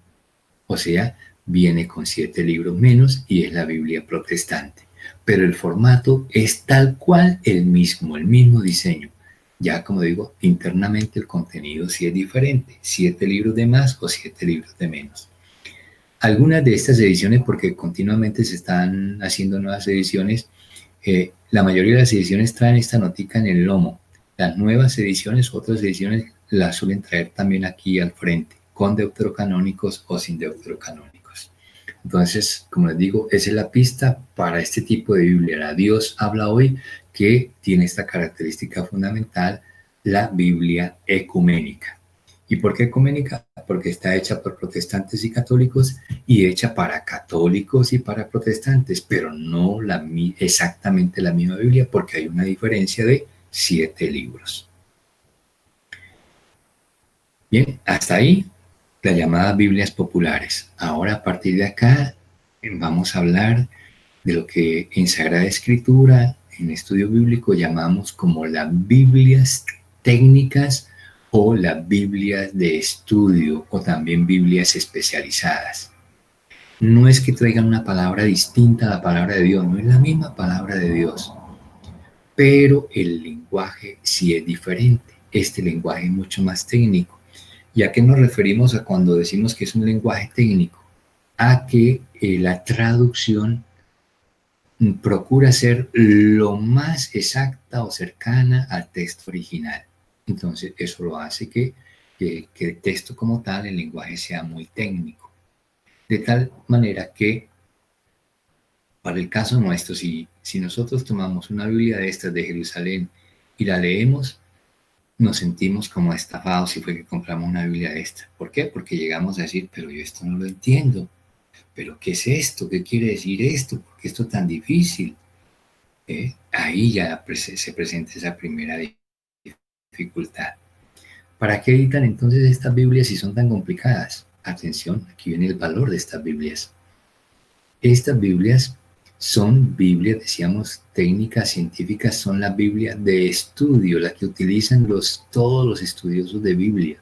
O sea, viene con 7 libros menos y es la Biblia protestante. Pero el formato es tal cual el mismo diseño. Ya como digo, internamente el contenido sí es diferente, 7 libros de más o 7 libros de menos. Algunas de estas ediciones, porque continuamente se están haciendo nuevas ediciones, la mayoría de las ediciones traen esta notica en el lomo. Las nuevas ediciones, otras ediciones, las suelen traer también aquí al frente, con deuterocanónicos o sin deuterocanónicos. Entonces, como les digo, esa es la pista para este tipo de Biblia. La Dios habla hoy, que tiene esta característica fundamental, la Biblia ecuménica. ¿Y por qué ecuménica? Porque está hecha por protestantes y católicos y hecha para católicos y para protestantes, pero no exactamente la misma Biblia, porque hay una diferencia de 7 libros. Bien, hasta ahí las llamadas Biblias populares. Ahora, a partir de acá, vamos a hablar de lo que en Sagrada Escritura, en estudio bíblico, llamamos como las Biblias técnicas o las Biblias de estudio o también Biblias especializadas. No es que traigan una palabra distinta a la palabra de Dios, no es la misma palabra de Dios, pero el lenguaje sí es diferente. Este lenguaje es mucho más técnico. ¿Y a qué nos referimos a cuando decimos que es un lenguaje técnico? a que la traducción procura ser lo más exacta o cercana al texto original. Entonces, eso lo hace que el texto como tal, el lenguaje sea muy técnico. De tal manera que, para el caso nuestro, si nosotros tomamos una Biblia de estas de Jerusalén y la leemos, nos sentimos como estafados si fue que compramos una Biblia de esta. ¿Por qué? Porque llegamos a decir, pero yo esto no lo entiendo. ¿Pero qué es esto? ¿Qué quiere decir esto? ¿Por qué esto es tan difícil? Ahí ya se presenta esa primera dificultad. ¿Para qué editan entonces estas Biblias si son tan complicadas? Atención, aquí viene el valor de estas Biblias. Estas Biblias son Biblias, decíamos, técnicas científicas, son la Biblia de estudio, la que utilizan todos los estudiosos de Biblia.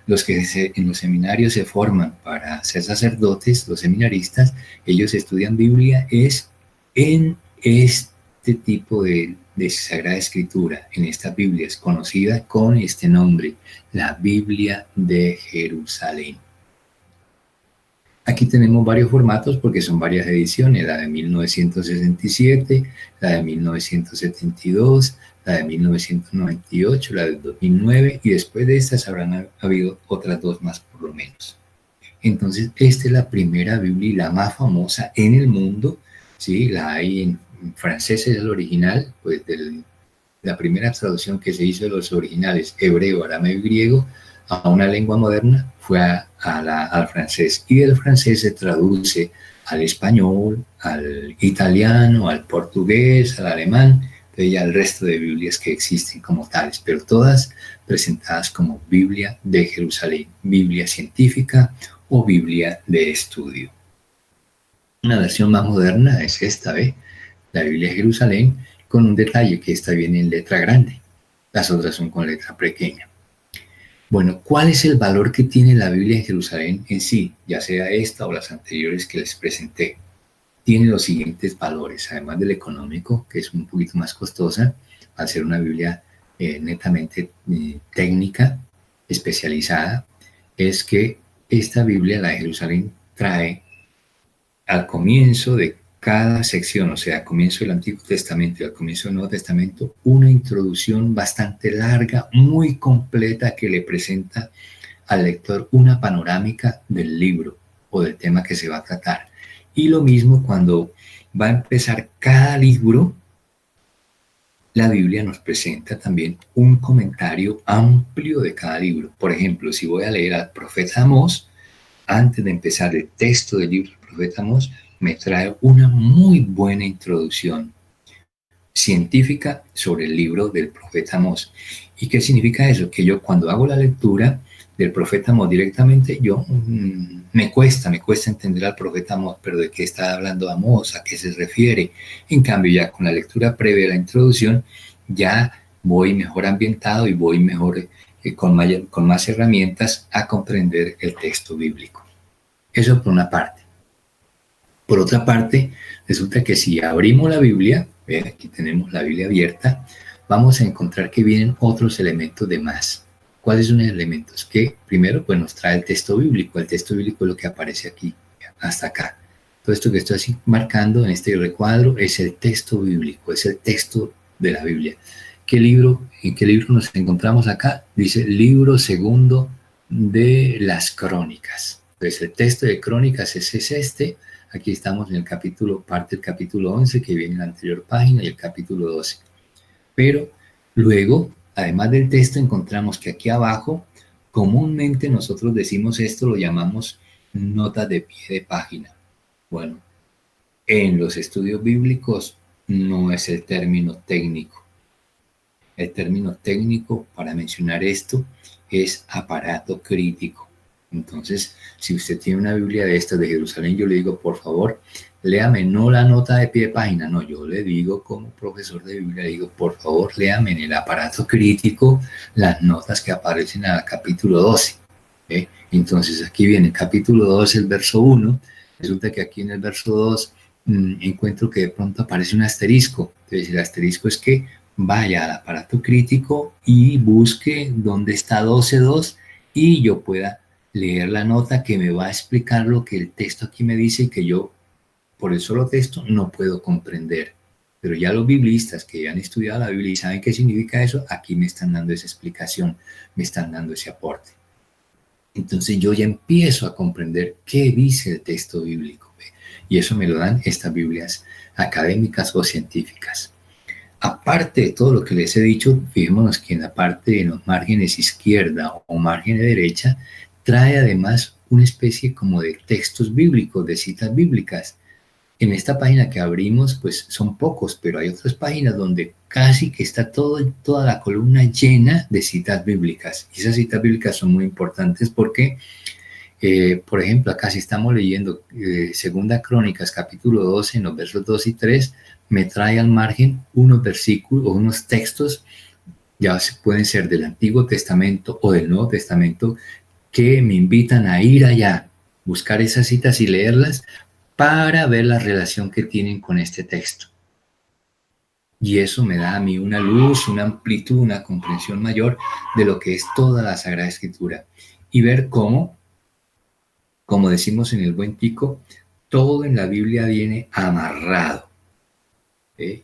Los que en los seminarios se forman para ser sacerdotes, los seminaristas, ellos estudian Biblia es en este tipo de Sagrada Escritura, en estas Biblias, conocida con este nombre, la Biblia de Jerusalén. Aquí tenemos varios formatos porque son varias ediciones, la de 1967, la de 1972, la de 1998, la de 2009 y después de estas habrán habido otras dos más por lo menos. Entonces, esta es la primera Biblia y la más famosa en el mundo, ¿sí? La hay en francés, es el original, pues la primera traducción que se hizo de los originales hebreo, arameo y griego a una lengua moderna fue al francés, y del francés se traduce al español, al italiano, al portugués, al alemán, y al resto de Biblias que existen como tales, pero todas presentadas como Biblia de Jerusalén, Biblia científica o Biblia de estudio. Una versión más moderna es esta, la Biblia de Jerusalén, con un detalle que esta viene en letra grande, las otras son con letra pequeña. Bueno, ¿cuál es el valor que tiene la Biblia de Jerusalén en sí, ya sea esta o las anteriores que les presenté? Tiene los siguientes valores, además del económico, que es un poquito más costosa, al ser una Biblia netamente técnica, especializada, es que esta Biblia, la de Jerusalén, trae al comienzo de cada sección, o sea, al comienzo del Antiguo Testamento y al comienzo del Nuevo Testamento, una introducción bastante larga, muy completa, que le presenta al lector una panorámica del libro o del tema que se va a tratar. Y lo mismo cuando va a empezar cada libro, la Biblia nos presenta también un comentario amplio de cada libro. Por ejemplo, si voy a leer al profeta Amós, antes de empezar el texto del libro del profeta Amós, me trae una muy buena introducción científica sobre el libro del profeta Amós. ¿Y qué significa eso? Que yo cuando hago la lectura del profeta Amós directamente, me cuesta entender al profeta Amós, pero ¿de qué está hablando Amós? ¿A qué se refiere? En cambio, ya con la lectura previa, la introducción, ya voy mejor ambientado y voy mejor, con más herramientas a comprender el texto bíblico. Eso por una parte. Por otra parte, resulta que si abrimos la Biblia, aquí tenemos la Biblia abierta, vamos a encontrar que vienen otros elementos de más. ¿Cuáles son los elementos? Que primero pues nos trae el texto bíblico. El texto bíblico es lo que aparece aquí, hasta acá. Todo esto que estoy así marcando en este recuadro es el texto bíblico, es el texto de la Biblia. ¿En qué libro nos encontramos acá? Dice libro segundo de las Crónicas. Entonces el texto de Crónicas es este. Aquí estamos en el capítulo, parte del capítulo 11 que viene en la anterior página y el capítulo 12. Pero luego, además del texto, encontramos que aquí abajo, comúnmente nosotros decimos esto, lo llamamos notas de pie de página. Bueno, en los estudios bíblicos no es el término técnico. El término técnico para mencionar esto es aparato crítico. Entonces, si usted tiene una Biblia de estas de Jerusalén, yo le digo, por favor, léame no la nota de pie de página, no, yo le digo como profesor de Biblia, le digo, por favor, léame en el aparato crítico las notas que aparecen en el capítulo 12. Entonces, aquí viene el capítulo 12, el verso 1, resulta que aquí en el verso 2 encuentro que de pronto aparece un asterisco. Entonces, el asterisco es que vaya al aparato crítico y busque dónde está 12.2 y yo pueda leer la nota que me va a explicar lo que el texto aquí me dice y que yo, por el solo texto, no puedo comprender. Pero ya los biblistas que ya han estudiado la Biblia y saben qué significa eso, aquí me están dando esa explicación, me están dando ese aporte. Entonces yo ya empiezo a comprender qué dice el texto bíblico. Y eso me lo dan estas Biblias académicas o científicas. Aparte de todo lo que les he dicho, fijémonos que en la parte de los márgenes izquierda o margen derecha, trae además una especie como de textos bíblicos, de citas bíblicas. En esta página que abrimos, pues son pocos, pero hay otras páginas donde casi que está toda la columna llena de citas bíblicas. Y esas citas bíblicas son muy importantes porque, por ejemplo, acá si estamos leyendo Segunda Crónicas, capítulo 12, en los versos 2 y 3, me trae al margen unos versículos o unos textos, ya pueden ser del Antiguo Testamento o del Nuevo Testamento, que me invitan a ir allá, buscar esas citas y leerlas, para ver la relación que tienen con este texto. Y eso me da a mí una luz, una amplitud, una comprensión mayor de lo que es toda la Sagrada Escritura. Y ver cómo, como decimos en el buen tico, todo en la Biblia viene amarrado.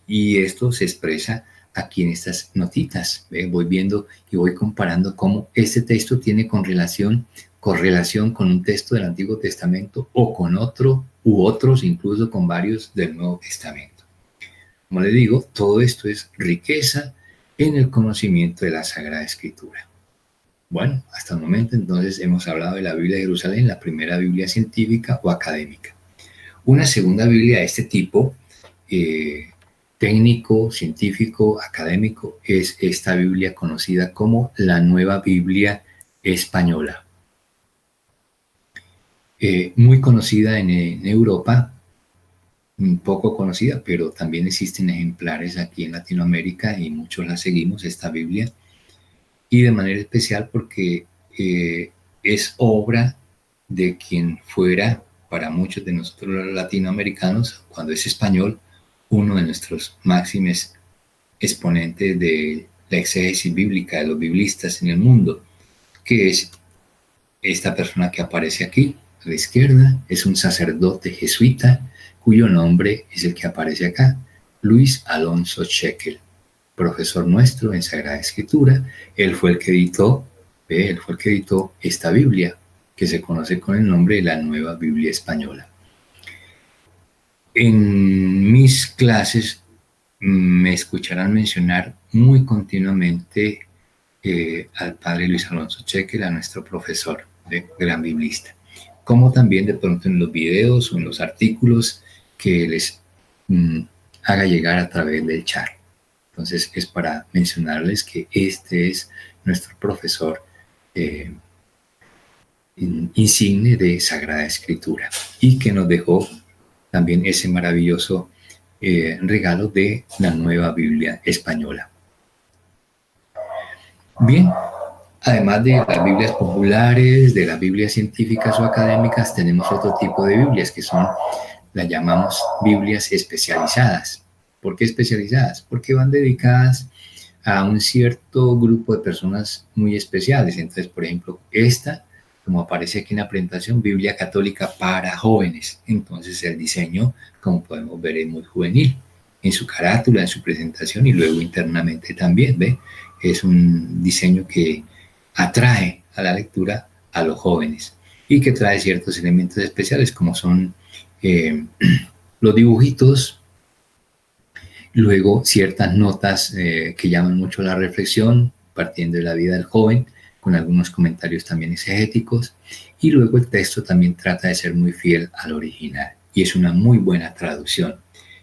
Y esto se expresa aquí en estas notitas. Voy viendo y voy comparando cómo este texto tiene correlación con un texto del Antiguo Testamento o con otro u otros, incluso con varios del Nuevo Testamento. Como les digo, todo esto es riqueza en el conocimiento de la Sagrada Escritura. Bueno, hasta el momento entonces hemos hablado de la Biblia de Jerusalén, la primera Biblia científica o académica. Una segunda Biblia de este tipo, técnico, científico, académico, es esta Biblia conocida como la Nueva Biblia Española. Muy conocida en Europa, poco conocida, pero también existen ejemplares aquí en Latinoamérica y muchos la seguimos, esta Biblia, y de manera especial porque es obra de quien fuera, para muchos de nosotros los latinoamericanos, cuando es español, uno de nuestros máximos exponentes de la exégesis bíblica, de los biblistas en el mundo, que es esta persona que aparece aquí, a la izquierda, es un sacerdote jesuita, cuyo nombre es el que aparece acá, Luis Alonso Shekel, profesor nuestro en Sagrada Escritura. Él fue el que editó esta Biblia, que se conoce con el nombre de la Nueva Biblia Española. En mis clases me escucharán mencionar muy continuamente al padre Luis Alonso Shekel, a nuestro profesor, gran biblista, como también de pronto en los videos o en los artículos que les haga llegar a través del chat. Entonces es para mencionarles que este es nuestro profesor insigne de Sagrada Escritura y que nos dejó también ese maravilloso regalo de la Nueva Biblia Española. Bien, además de las Biblias populares, de las Biblias científicas o académicas, tenemos otro tipo de Biblias que son, las llamamos Biblias especializadas. ¿Por qué especializadas? Porque van dedicadas a un cierto grupo de personas muy especiales. Entonces, por ejemplo, esta, como aparece aquí en la presentación, Biblia Católica para jóvenes. Entonces, el diseño, como podemos ver, es muy juvenil en su carátula, en su presentación y luego internamente también, ¿ve? Es un diseño que atrae a la lectura a los jóvenes y que trae ciertos elementos especiales como son los dibujitos, luego ciertas notas que llaman mucho la reflexión partiendo de la vida del joven, con algunos comentarios también exegéticos, y luego el texto también trata de ser muy fiel al original y es una muy buena traducción.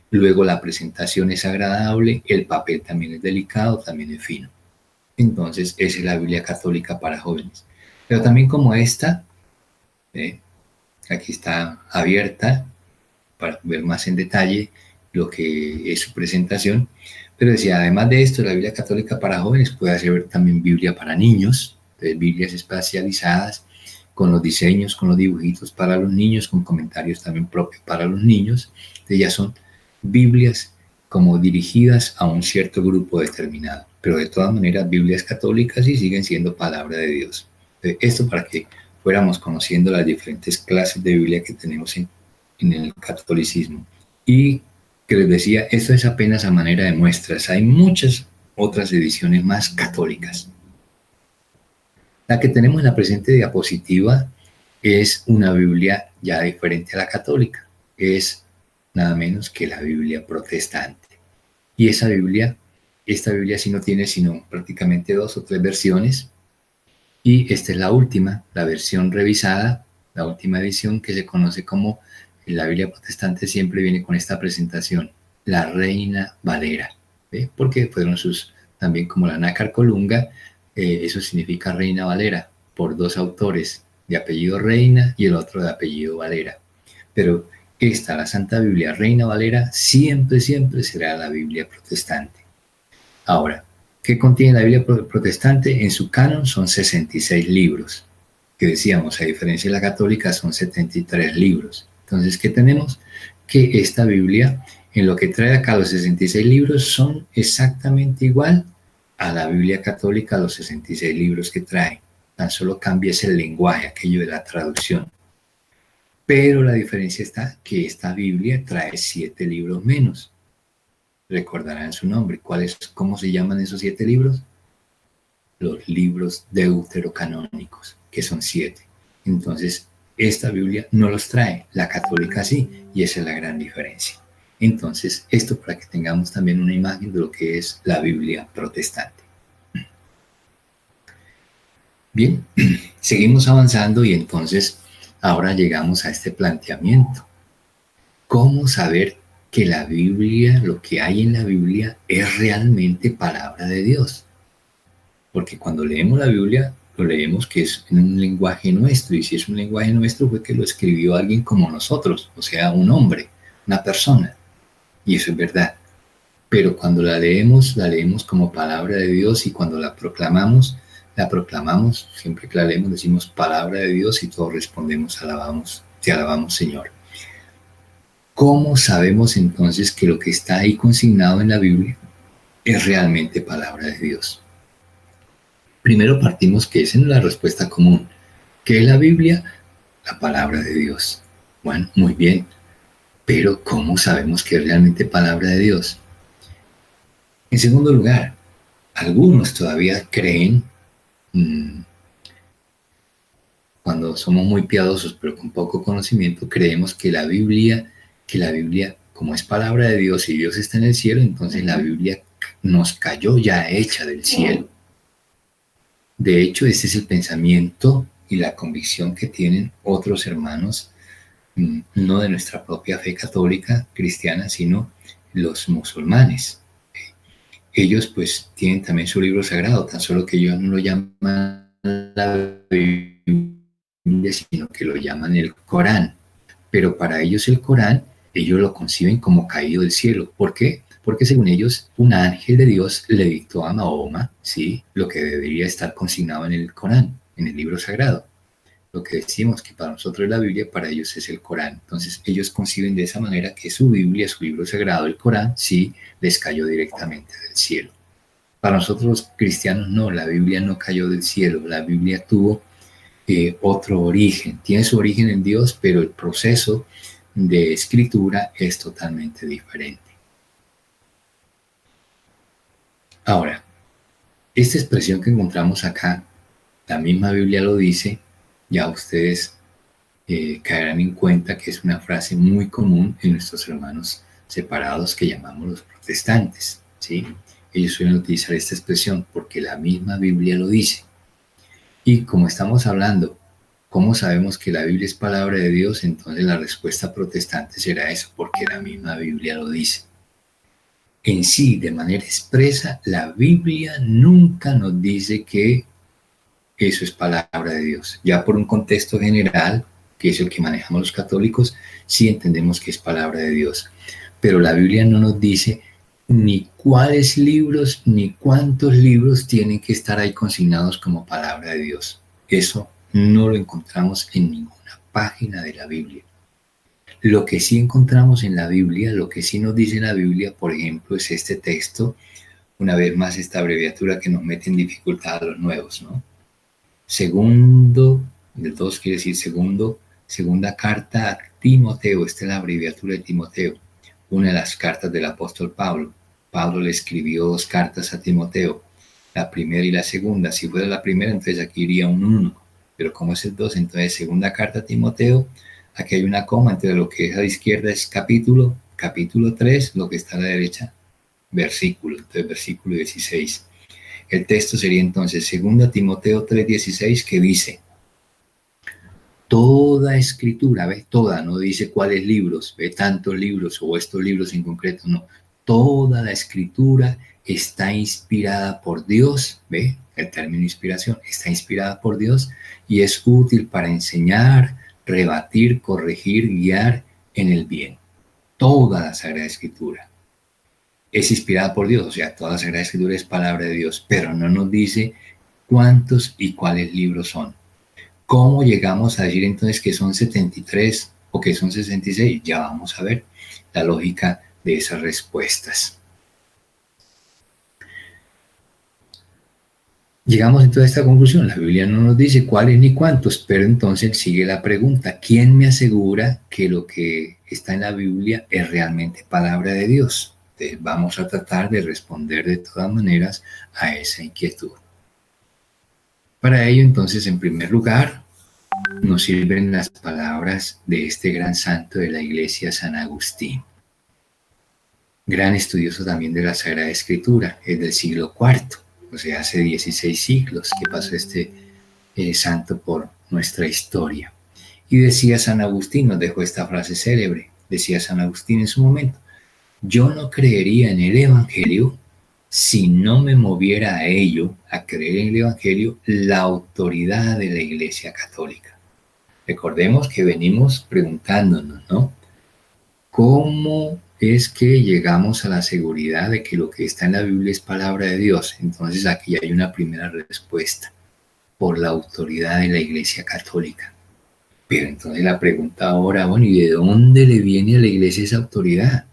Luego la presentación es agradable, el papel también es delicado, también es fino. Entonces, esa es la Biblia Católica para jóvenes. Pero también como esta, aquí está abierta para ver más en detalle lo que es su presentación. Pero decía, además de esto, la Biblia Católica para jóvenes puede hacer también Biblia para niños, Biblias especializadas, con los diseños, con los dibujitos para los niños, con comentarios también propios para los niños. Entonces ya son Biblias como dirigidas a un cierto grupo determinado, pero de todas maneras Biblias católicas y siguen siendo palabra de Dios. Esto para que fuéramos conociendo las diferentes clases de Biblia que tenemos en el catolicismo. Y que les decía, esto es apenas a manera de muestras. Hay muchas otras ediciones más católicas. La que tenemos en la presente diapositiva es una Biblia ya diferente a la católica. Es nada menos que la Biblia protestante. Y esta Biblia sí no tiene sino prácticamente 2 o 3 versiones. Y esta es la última, la versión revisada, la última edición que se conoce como la Biblia protestante. Siempre viene con esta presentación, la Reina Valera, ¿ve? Porque fueron también como la Nácar Colunga, eso significa Reina Valera, por 2 autores, de apellido Reina y el otro de apellido Valera. Pero esta, la Santa Biblia Reina Valera, siempre será la Biblia protestante. Ahora, ¿qué contiene la Biblia protestante? En su canon son 66 libros, que decíamos, a diferencia de la católica, son 73 libros. Entonces, ¿qué tenemos? Que esta Biblia, en lo que trae acá los 66 libros, son exactamente igual a la Biblia católica, los 66 libros que trae. Tan solo cambia el lenguaje, aquello de la traducción. Pero la diferencia está que esta Biblia trae 7 libros menos. Recordarán su nombre. ¿Cómo se llaman esos 7 libros? Los libros deuterocanónicos, que son 7. Entonces, esta Biblia no los trae, la católica sí, y esa es la gran diferencia. Entonces, esto para que tengamos también una imagen de lo que es la Biblia protestante. Bien, seguimos avanzando y entonces ahora llegamos a este planteamiento. ¿Cómo saber que la Biblia, lo que hay en la Biblia, es realmente palabra de Dios? Porque cuando leemos la Biblia, lo leemos que es en un lenguaje nuestro, y si es un lenguaje nuestro fue que lo escribió alguien como nosotros, o sea, un hombre, una persona, y eso es verdad. Pero cuando la leemos como palabra de Dios, y cuando la proclamamos, siempre que la leemos decimos palabra de Dios y todos respondemos, te alabamos Señor. ¿Cómo sabemos entonces que lo que está ahí consignado en la Biblia es realmente palabra de Dios? Primero partimos que esa es la respuesta común. ¿Qué es la Biblia? La palabra de Dios. Bueno, muy bien. Pero ¿cómo sabemos que es realmente palabra de Dios? En segundo lugar, algunos todavía creen, cuando somos muy piadosos pero con poco conocimiento, creemos que la Biblia, como es palabra de Dios y Dios está en el cielo, entonces la Biblia nos cayó ya hecha del cielo. De hecho, este es el pensamiento y la convicción que tienen otros hermanos, no de nuestra propia fe católica cristiana, sino los musulmanes. Ellos pues tienen también su libro sagrado, tan solo que ellos no lo llaman la Biblia, sino que lo llaman el Corán. Pero para ellos el Corán, ellos lo conciben como caído del cielo. ¿Por qué? Porque según ellos, un ángel de Dios le dictó a Mahoma, ¿sí?, lo que debería estar consignado en el Corán, en el libro sagrado. Lo que decimos que para nosotros es la Biblia, para ellos es el Corán. Entonces ellos conciben de esa manera que su Biblia, su libro sagrado, el Corán, sí les cayó directamente del cielo. Para nosotros los cristianos no, la Biblia no cayó del cielo, la Biblia tuvo otro origen, tiene su origen en Dios, pero el proceso de escritura es totalmente diferente. Ahora, esta expresión que encontramos acá, la misma Biblia lo dice, ya ustedes caerán en cuenta que es una frase muy común en nuestros hermanos separados que llamamos los protestantes, ¿sí? Ellos suelen utilizar esta expresión porque la misma Biblia lo dice. Y como estamos hablando, ¿cómo sabemos que la Biblia es palabra de Dios? Entonces la respuesta protestante será eso, porque la misma Biblia lo dice. En sí, de manera expresa, la Biblia nunca nos dice que eso es palabra de Dios. Ya por un contexto general, que es el que manejamos los católicos, sí entendemos que es palabra de Dios. Pero la Biblia no nos dice ni cuáles libros, ni cuántos libros tienen que estar ahí consignados como palabra de Dios. Eso no lo encontramos en ninguna página de la Biblia. Lo que sí encontramos en la Biblia, lo que sí nos dice la Biblia, por ejemplo, es este texto, una vez más esta abreviatura que nos mete en dificultad a los nuevos, ¿no? Segundo El 2 quiere decir segunda carta a Timoteo. Esta es la abreviatura de Timoteo, una de las cartas del apóstol Pablo. Pablo le escribió 2 cartas a Timoteo, la primera y la segunda. Si fuera la primera, entonces aquí iría un 1, pero como es el 2, entonces segunda carta a Timoteo. Aquí hay una coma entre lo que es a la izquierda es capítulo 3, lo que está a la derecha, versículo, entonces versículo 16. El texto sería entonces 2 Timoteo 3:16, que dice: toda escritura, ¿ve? Toda, no dice cuáles libros, ve, tantos libros o estos libros en concreto, no. Toda la escritura está inspirada por Dios, ¿ve? El término inspiración está inspirada por Dios y es útil para enseñar, rebatir, corregir, guiar en el bien. Toda la Sagrada Escritura es inspirada por Dios, o sea, toda la Sagrada Escritura es palabra de Dios, pero no nos dice cuántos y cuáles libros son. ¿Cómo llegamos a decir entonces que son 73 o que son 66? Ya vamos a ver la lógica de esas respuestas. Llegamos entonces a esta conclusión. La Biblia no nos dice cuáles ni cuántos, pero entonces sigue la pregunta: ¿quién me asegura que lo que está en la Biblia es realmente palabra de Dios? Entonces vamos a tratar de responder de todas maneras a esa inquietud. Para ello, entonces, en primer lugar, nos sirven las palabras de este gran santo de la Iglesia, San Agustín. Gran estudioso también de la Sagrada Escritura, es del siglo IV, o sea, hace 16 siglos que pasó este santo por nuestra historia. Y decía San Agustín, nos dejó esta frase célebre, decía San Agustín en su momento: yo no creería en el Evangelio si no me moviera a ello, a creer en el Evangelio, la autoridad de la Iglesia Católica. Recordemos que venimos preguntándonos, ¿no? ¿Cómo es que llegamos a la seguridad de que lo que está en la Biblia es palabra de Dios? Entonces aquí hay una primera respuesta: por la autoridad de la Iglesia Católica. Pero entonces la pregunta ahora, bueno, ¿y de dónde le viene a la Iglesia esa autoridad?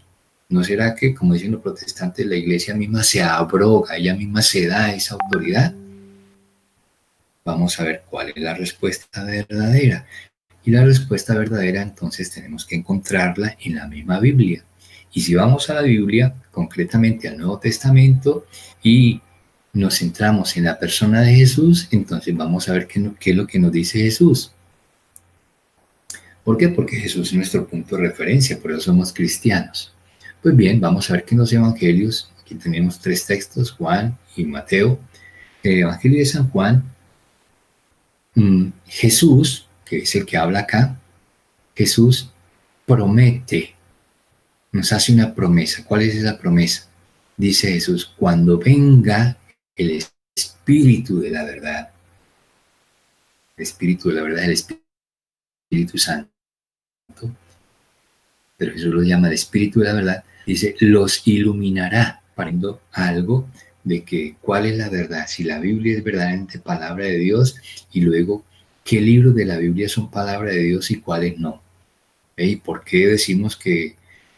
¿No será que, como dicen los protestantes, la Iglesia misma se abroga, ella misma se da esa autoridad? Vamos a ver cuál es la respuesta verdadera. Y la respuesta verdadera entonces tenemos que encontrarla en la misma Biblia. Y si vamos a la Biblia, concretamente al Nuevo Testamento, y nos centramos en la persona de Jesús, entonces vamos a ver qué es lo que nos dice Jesús. ¿Por qué? Porque Jesús es nuestro punto de referencia, por eso somos cristianos. Pues bien, vamos a ver que en los evangelios, aquí tenemos 3 textos, Juan y Mateo. En el Evangelio de San Juan, Jesús, que es el que habla acá, Jesús promete, nos hace una promesa. ¿Cuál es esa promesa? Dice Jesús: cuando venga el Espíritu de la verdad, el Espíritu de la verdad, el Espíritu Santo, pero Jesús lo llama el Espíritu de la verdad, dice, los iluminará, pariendo algo de que cuál es la verdad, si la Biblia es verdaderamente palabra de Dios, y luego qué libros de la Biblia son palabra de Dios y cuáles no. ¿Y por qué decimos que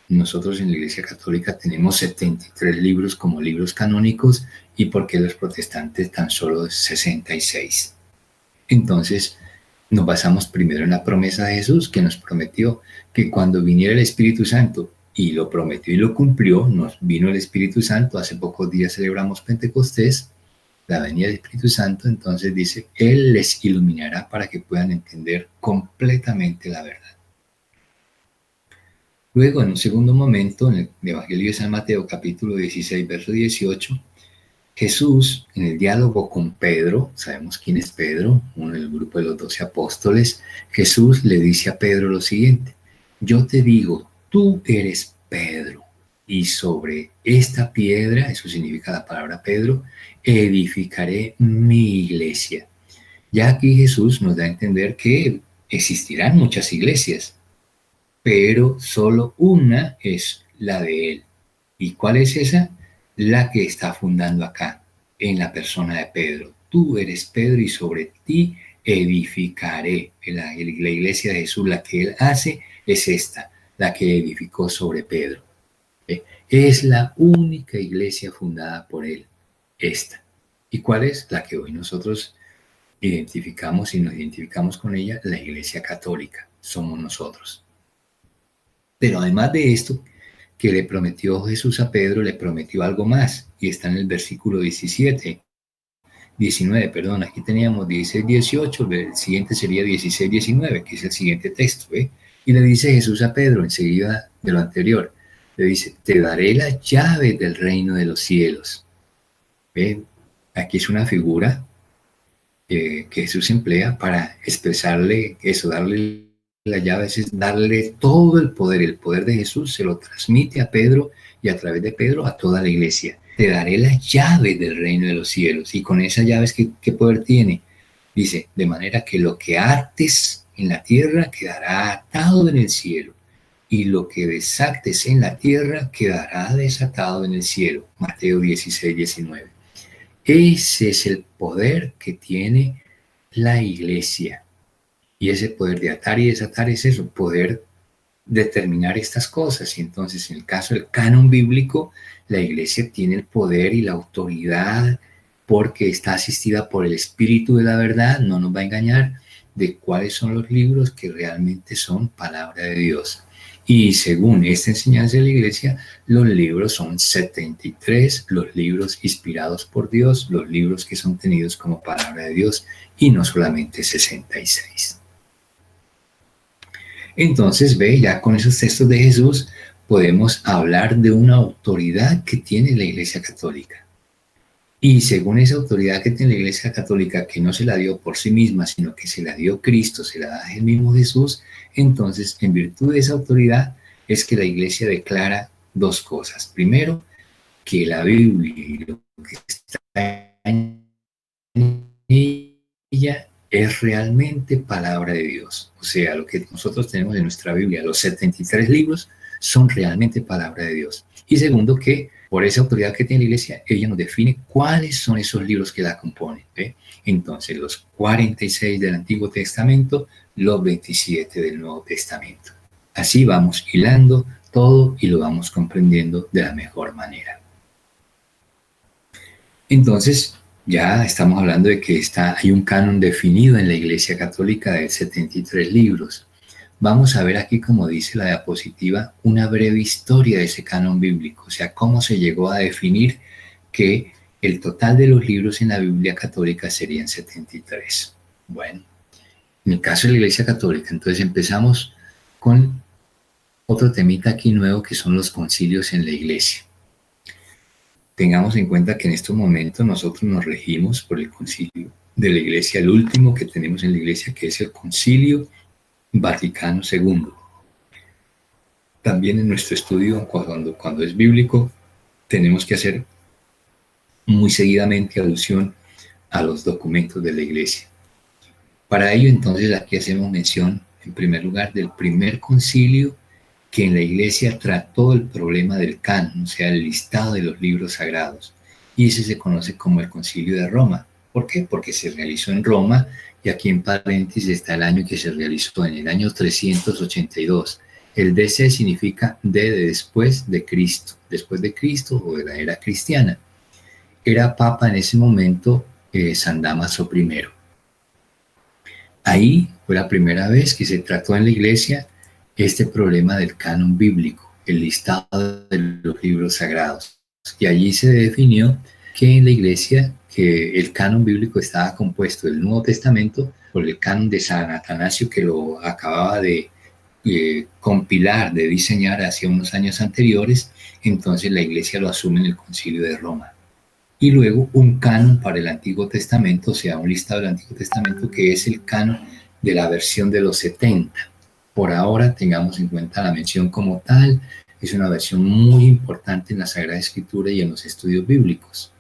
nosotros en la Iglesia Católica tenemos 73 libros como libros canónicos y por qué los protestantes tan solo 66? Entonces, nos basamos primero en la promesa de Jesús, que nos prometió que cuando viniera el Espíritu Santo, y lo prometió y lo cumplió, nos vino el Espíritu Santo. Hace pocos días celebramos Pentecostés, la venida del Espíritu Santo. Entonces dice, Él les iluminará para que puedan entender completamente la verdad. Luego, en un segundo momento, en el Evangelio de San Mateo, capítulo 16, verso 18, Jesús, en el diálogo con Pedro, sabemos quién es Pedro, uno del grupo de los 12 apóstoles, Jesús le dice a Pedro lo siguiente: yo te digo, tú eres Pedro, y sobre esta piedra, eso significa la palabra Pedro, edificaré mi iglesia. Ya aquí Jesús nos da a entender que existirán muchas iglesias, pero solo una es la de Él. ¿Y cuál es esa? La que está fundando acá, en la persona de Pedro. Tú eres Pedro y sobre ti edificaré. La iglesia de Jesús, la que Él hace, es esta, la que edificó sobre Pedro. Es la única iglesia fundada por Él, esta. ¿Y cuál es? La que hoy nosotros identificamos y nos identificamos con ella, la Iglesia Católica, somos nosotros. Pero además de esto, que le prometió Jesús a Pedro, le prometió algo más, y está en el versículo 19, perdón, aquí teníamos 16, 18, el siguiente sería 16, 19, que es el siguiente texto, ¿ve? Y le dice Jesús a Pedro, enseguida de lo anterior, le dice, te daré la llave del reino de los cielos. ¿Ve? Aquí es una figura que Jesús emplea para expresarle eso, darle la llave, es darle todo el poder de Jesús se lo transmite a Pedro y a través de Pedro a toda la iglesia. Te daré la llave del reino de los cielos. Y con esas llaves, ¿qué poder tiene? Dice, de manera que lo que ates en la tierra quedará atado en el cielo, y lo que desates en la tierra quedará desatado en el cielo. Mateo 16, 19. Ese es el poder que tiene la iglesia. Y ese poder de atar y desatar es eso, poder determinar estas cosas. Y entonces, en el caso del canon bíblico, la iglesia tiene el poder y la autoridad porque está asistida por el Espíritu de la verdad, no nos va a engañar, de cuáles son los libros que realmente son palabra de Dios. Y según esta enseñanza de la iglesia, los libros son 73, los libros inspirados por Dios, los libros que son tenidos como palabra de Dios, y no solamente 66. Entonces, ve, ya con esos textos de Jesús podemos hablar de una autoridad que tiene la Iglesia Católica. Y según esa autoridad que tiene la Iglesia Católica, que no se la dio por sí misma, sino que se la dio Cristo, se la da el mismo Jesús, entonces, en virtud de esa autoridad, es que la Iglesia declara dos cosas. Primero, que la Biblia y lo que está en ella es realmente palabra de Dios. O sea, lo que nosotros tenemos en nuestra Biblia, los 73 libros, son realmente palabra de Dios. Y segundo, que por esa autoridad que tiene la iglesia, ella nos define cuáles son esos libros que la componen. ¿Ve? Entonces, los 46 del Antiguo Testamento, los 27 del Nuevo Testamento. Así vamos hilando todo y lo vamos comprendiendo de la mejor manera. Entonces, ya estamos hablando de que hay un canon definido en la Iglesia Católica de 73 libros. Vamos a ver aquí, como dice la diapositiva, una breve historia de ese canon bíblico, o sea, cómo se llegó a definir que el total de los libros en la Biblia Católica serían 73. Bueno, en el caso de la Iglesia Católica, entonces empezamos con otro temita aquí nuevo que son los concilios en la Iglesia. Tengamos en cuenta que en estos momentos nosotros nos regimos por el concilio de la Iglesia, el último que tenemos en la Iglesia, que es el Concilio Vaticano II. También en nuestro estudio, cuando es bíblico, tenemos que hacer muy seguidamente alusión a los documentos de la Iglesia. Para ello, entonces, aquí hacemos mención, en primer lugar, del primer concilio que en la Iglesia trató el problema del canon, o sea, el listado de los libros sagrados. Y ese se conoce como el Concilio de Roma. ¿Por qué? Porque se realizó en Roma, y aquí en paréntesis está el año que se realizó, en el año 382. El DC significa de después de Cristo o de la era cristiana. Era papa en ese momento San Dámaso I. Ahí fue la primera vez que se trató en la Iglesia este problema del canon bíblico, el listado de los libros sagrados. Y allí se definió que en la Iglesia que el canon bíblico estaba compuesto del Nuevo Testamento por el canon de San Atanasio, que lo acababa de compilar, de diseñar hace unos años anteriores. Entonces la Iglesia lo asume en el Concilio de Roma. Y luego un canon para el Antiguo Testamento, o sea, un listado del Antiguo Testamento que es el canon de la versión de los 70. Por ahora tengamos en cuenta la mención como tal, es una versión muy importante en la Sagrada Escritura y en los estudios bíblicos.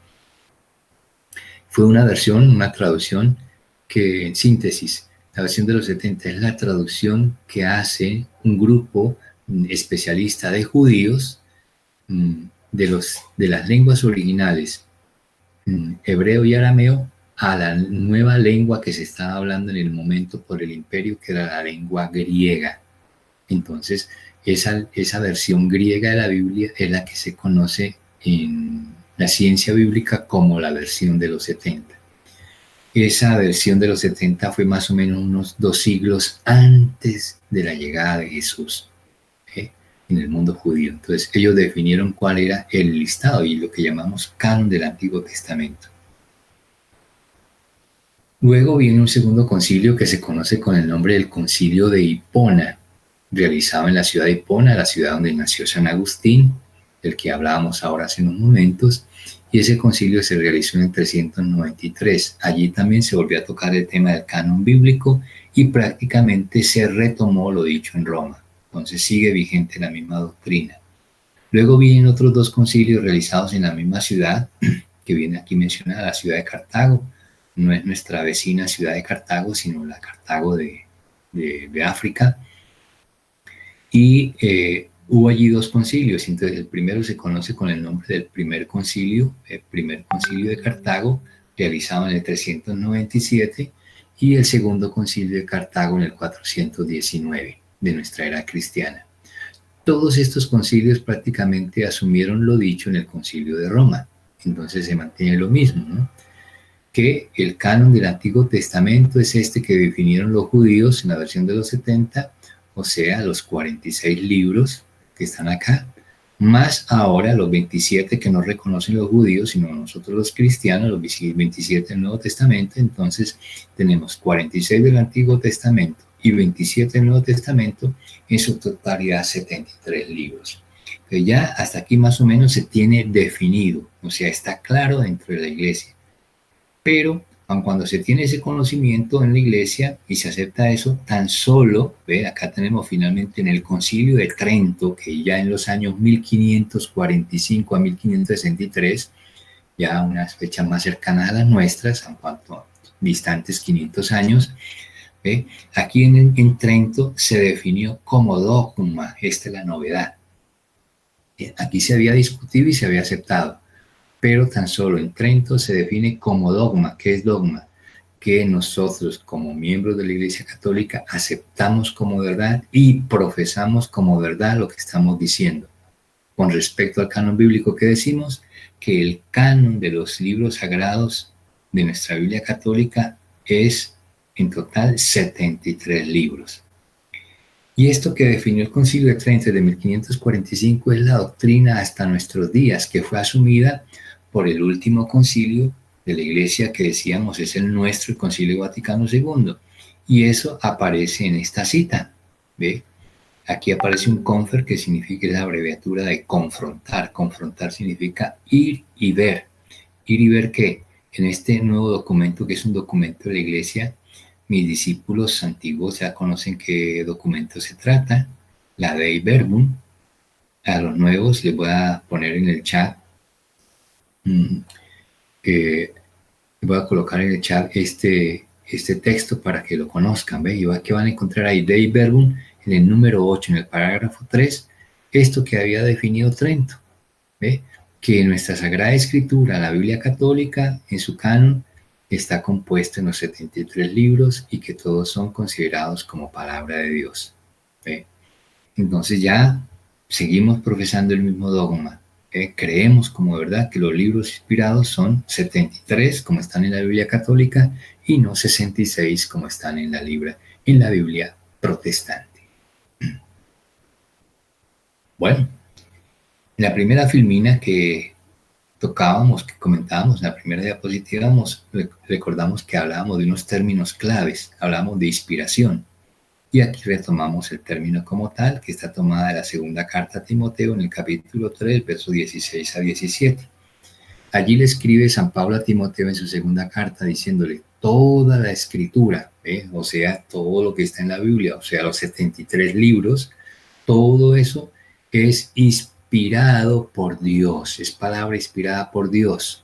Fue una versión, una traducción que, en síntesis, la versión de los 70 es la traducción que hace un grupo especialista de judíos de las lenguas originales, hebreo y arameo, a la nueva lengua que se estaba hablando en el momento por el imperio, que era la lengua griega. Entonces, esa versión griega de la Biblia es la que se conoce en la ciencia bíblica como la versión de los 70. Esa versión de los 70 fue más o menos unos 2 siglos antes de la llegada de Jesús, ¿eh? En el mundo judío. Entonces ellos definieron cuál era el listado y lo que llamamos canon del Antiguo Testamento. Luego viene un segundo concilio que se conoce con el nombre del Concilio de Hipona, realizado en la ciudad de Hipona, la ciudad donde nació San Agustín, del que hablábamos ahora hace unos momentos, y ese concilio se realizó en el 393. Allí también se volvió a tocar el tema del canon bíblico y prácticamente se retomó lo dicho en Roma. Entonces sigue vigente la misma doctrina. Luego vienen otros 2 concilios realizados en la misma ciudad, que viene aquí mencionada, la ciudad de Cartago. No es nuestra vecina ciudad de Cartago, sino la Cartago de África. Y hubo allí 2 concilios. Entonces el primero se conoce con el nombre del primer concilio de Cartago, realizado en el 397, y el segundo concilio de Cartago en el 419 de nuestra era cristiana. Todos estos concilios prácticamente asumieron lo dicho en el concilio de Roma. Entonces se mantiene lo mismo, ¿no? Que el canon del Antiguo Testamento es este que definieron los judíos en la versión de los 70, o sea, los 46 libros que están acá, más ahora los 27 que no reconocen los judíos, sino nosotros los cristianos, los 27 del Nuevo Testamento. Entonces tenemos 46 del Antiguo Testamento y 27 del Nuevo Testamento, en su totalidad 73 libros. Entonces ya hasta aquí más o menos se tiene definido, o sea, está claro dentro de la iglesia. Pero aun cuando se tiene ese conocimiento en la iglesia y se acepta eso, tan solo, ve, acá tenemos finalmente en el Concilio de Trento, que ya en los años 1545 a 1563, ya unas fechas más cercanas a las nuestras, en cuanto a distantes 500 años, ¿ve? Aquí en Trento se definió como dogma. Esta es la novedad. Aquí se había discutido y se había aceptado, pero tan solo en Trento se define como dogma. ¿Qué es dogma? Que nosotros como miembros de la Iglesia Católica aceptamos como verdad y profesamos como verdad lo que estamos diciendo. Con respecto al canon bíblico, ¿qué decimos? Que el canon de los libros sagrados de nuestra Biblia Católica es en total 73 libros. Y esto que definió el Concilio de Trento de 1545 es la doctrina hasta nuestros días, que fue asumida por el último concilio de la Iglesia, que decíamos es el nuestro, el Concilio Vaticano II. Y eso aparece en esta cita. ¿Ve? Aquí aparece un confer, que significa, es la abreviatura de confrontar. Confrontar significa ir y ver. ¿Ir y ver qué? En este nuevo documento, que es un documento de la Iglesia, mis discípulos antiguos ya conocen qué documento se trata, la Dei Verbum. A los nuevos les voy a poner en el chat, voy a colocar en el chat este texto para que lo conozcan. ¿Ve? Y que van a encontrar ahí Dei Verbum en el número 8, en el parágrafo 3, esto que había definido Trento. ¿Ve? Que nuestra Sagrada Escritura, la Biblia Católica, en su canon, está compuesta en los 73 libros y que todos son considerados como palabra de Dios. ¿Ve? Entonces ya seguimos profesando el mismo dogma. Creemos como verdad que los libros inspirados son 73 como están en la Biblia Católica y no 66 como están en la Biblia protestante. Bueno, en la primera filmina que tocábamos, que comentábamos, en la primera diapositiva, recordamos que hablábamos de unos términos claves, hablábamos de inspiración. Y aquí retomamos el término como tal, que está tomada de la segunda carta a Timoteo en el capítulo 3, versos 16 a 17. Allí le escribe San Pablo a Timoteo en su segunda carta diciéndole, toda la escritura, o sea, todo lo que está en la Biblia, o sea, los 73 libros, todo eso es inspirado por Dios, es palabra inspirada por Dios.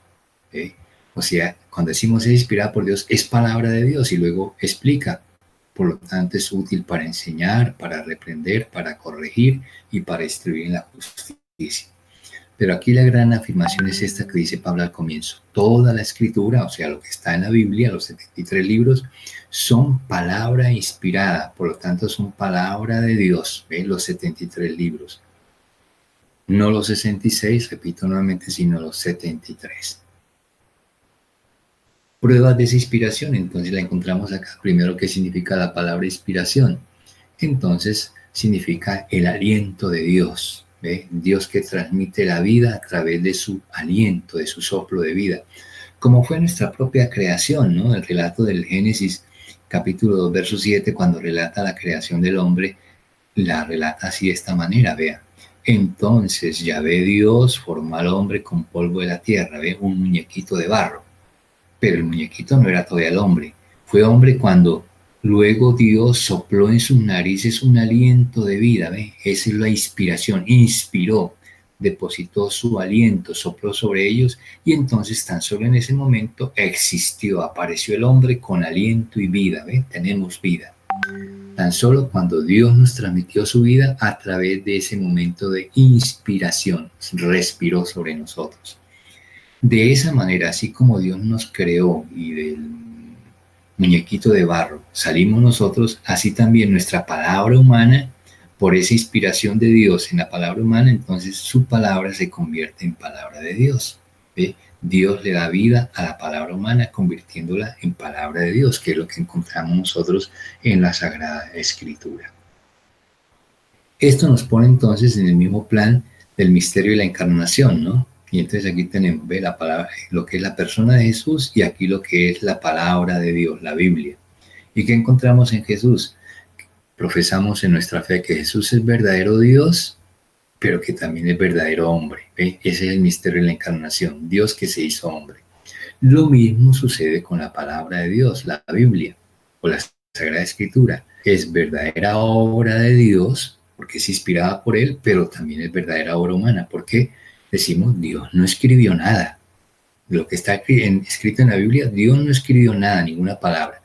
O sea, cuando decimos es inspirada por Dios, es palabra de Dios y luego explica. Por lo tanto, es útil para enseñar, para reprender, para corregir y para instruir en la justicia. Pero aquí la gran afirmación es esta que dice Pablo al comienzo. Toda la escritura, o sea, lo que está en la Biblia, los 73 libros, son palabra inspirada. Por lo tanto, son palabra de Dios. ¿Ven? Los 73 libros. No los 66, repito nuevamente, sino los 73. pruebas de esa inspiración. Entonces la encontramos acá. Primero, ¿qué significa la palabra inspiración? Entonces significa el aliento de Dios. ¿Ve? Dios que transmite la vida a través de su aliento, de su soplo de vida. Como fue nuestra propia creación, ¿no? El relato del Génesis capítulo 2, verso 7, cuando relata la creación del hombre, la relata así de esta manera, vea. Entonces Yahvé Dios formó al hombre con polvo de la tierra, ve, un muñequito de barro. Pero el muñequito no era todavía el hombre. Fue hombre cuando luego Dios sopló en sus narices un aliento de vida, ¿ve? Esa es la inspiración, inspiró, depositó su aliento, sopló sobre ellos y entonces tan solo en ese momento existió, apareció el hombre con aliento y vida, ¿ve? Tenemos vida. Tan solo cuando Dios nos transmitió su vida a través de ese momento de inspiración, respiró sobre nosotros. De esa manera, así como Dios nos creó y del muñequito de barro salimos nosotros, así también nuestra palabra humana, por esa inspiración de Dios en la palabra humana, entonces su palabra se convierte en palabra de Dios. ¿Ve? Dios le da vida a la palabra humana convirtiéndola en palabra de Dios, que es lo que encontramos nosotros en la Sagrada Escritura. Esto nos pone entonces en el mismo plan del misterio de la encarnación, ¿no? Y entonces aquí tenemos, ve, la palabra, lo que es la persona de Jesús y aquí lo que es la palabra de Dios, la Biblia. ¿Y qué encontramos en Jesús? Profesamos en nuestra fe que Jesús es verdadero Dios, pero que también es verdadero hombre. ¿Ve? Ese es el misterio de la encarnación, Dios que se hizo hombre. Lo mismo sucede con la palabra de Dios, la Biblia o la Sagrada Escritura. Es verdadera obra de Dios, porque es inspirada por Él, pero también es verdadera obra humana, porque decimos, Dios no escribió nada. Lo que está escrito en la Biblia, Dios no escribió nada, ninguna palabra.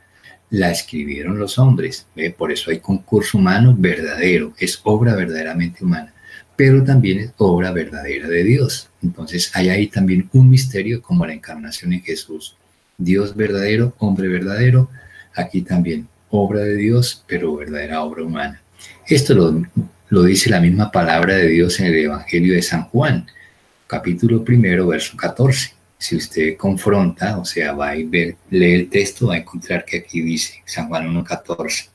La escribieron los hombres. ¿Ve? Por eso hay concurso humano verdadero, es obra verdaderamente humana, pero también es obra verdadera de Dios. Entonces hay ahí también un misterio como la encarnación en Jesús. Dios verdadero, hombre verdadero, aquí también obra de Dios, pero verdadera obra humana. Esto lo dice la misma palabra de Dios en el Evangelio de San Juan, capítulo 1, verso 14. Si usted confronta, o sea, va y lee el texto, va a encontrar que aquí dice San Juan 1:14.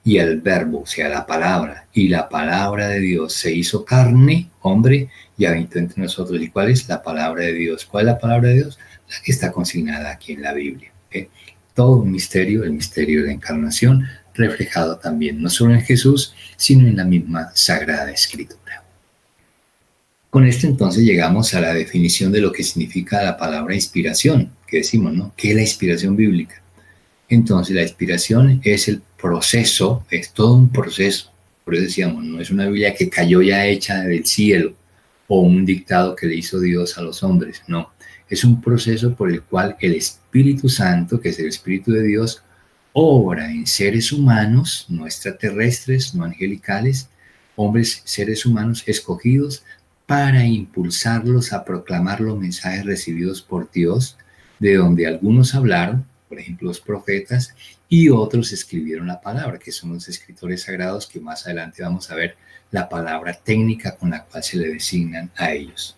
Y el verbo, o sea, la palabra, y la palabra de Dios se hizo carne, hombre, y habitó entre nosotros. ¿Y cuál es la palabra de Dios? ¿Cuál es la palabra de Dios? La que está consignada aquí en la Biblia. Todo un misterio, el misterio de la encarnación, reflejado también no solo en Jesús, sino en la misma Sagrada Escritura. Con esto entonces llegamos a la definición de lo que significa la palabra inspiración, que decimos, ¿no? ¿Qué es la inspiración bíblica? Entonces la inspiración es el proceso, es todo un proceso. Por eso decíamos, no es una Biblia que cayó ya hecha del cielo o un dictado que le hizo Dios a los hombres, no. Es un proceso por el cual el Espíritu Santo, que es el Espíritu de Dios, obra en seres humanos, no extraterrestres, no angelicales, hombres, seres humanos escogidos para impulsarlos a proclamar los mensajes recibidos por Dios, de donde algunos hablaron, por ejemplo los profetas, y otros escribieron la palabra, que son los escritores sagrados, que más adelante vamos a ver la palabra técnica con la cual se le designan a ellos.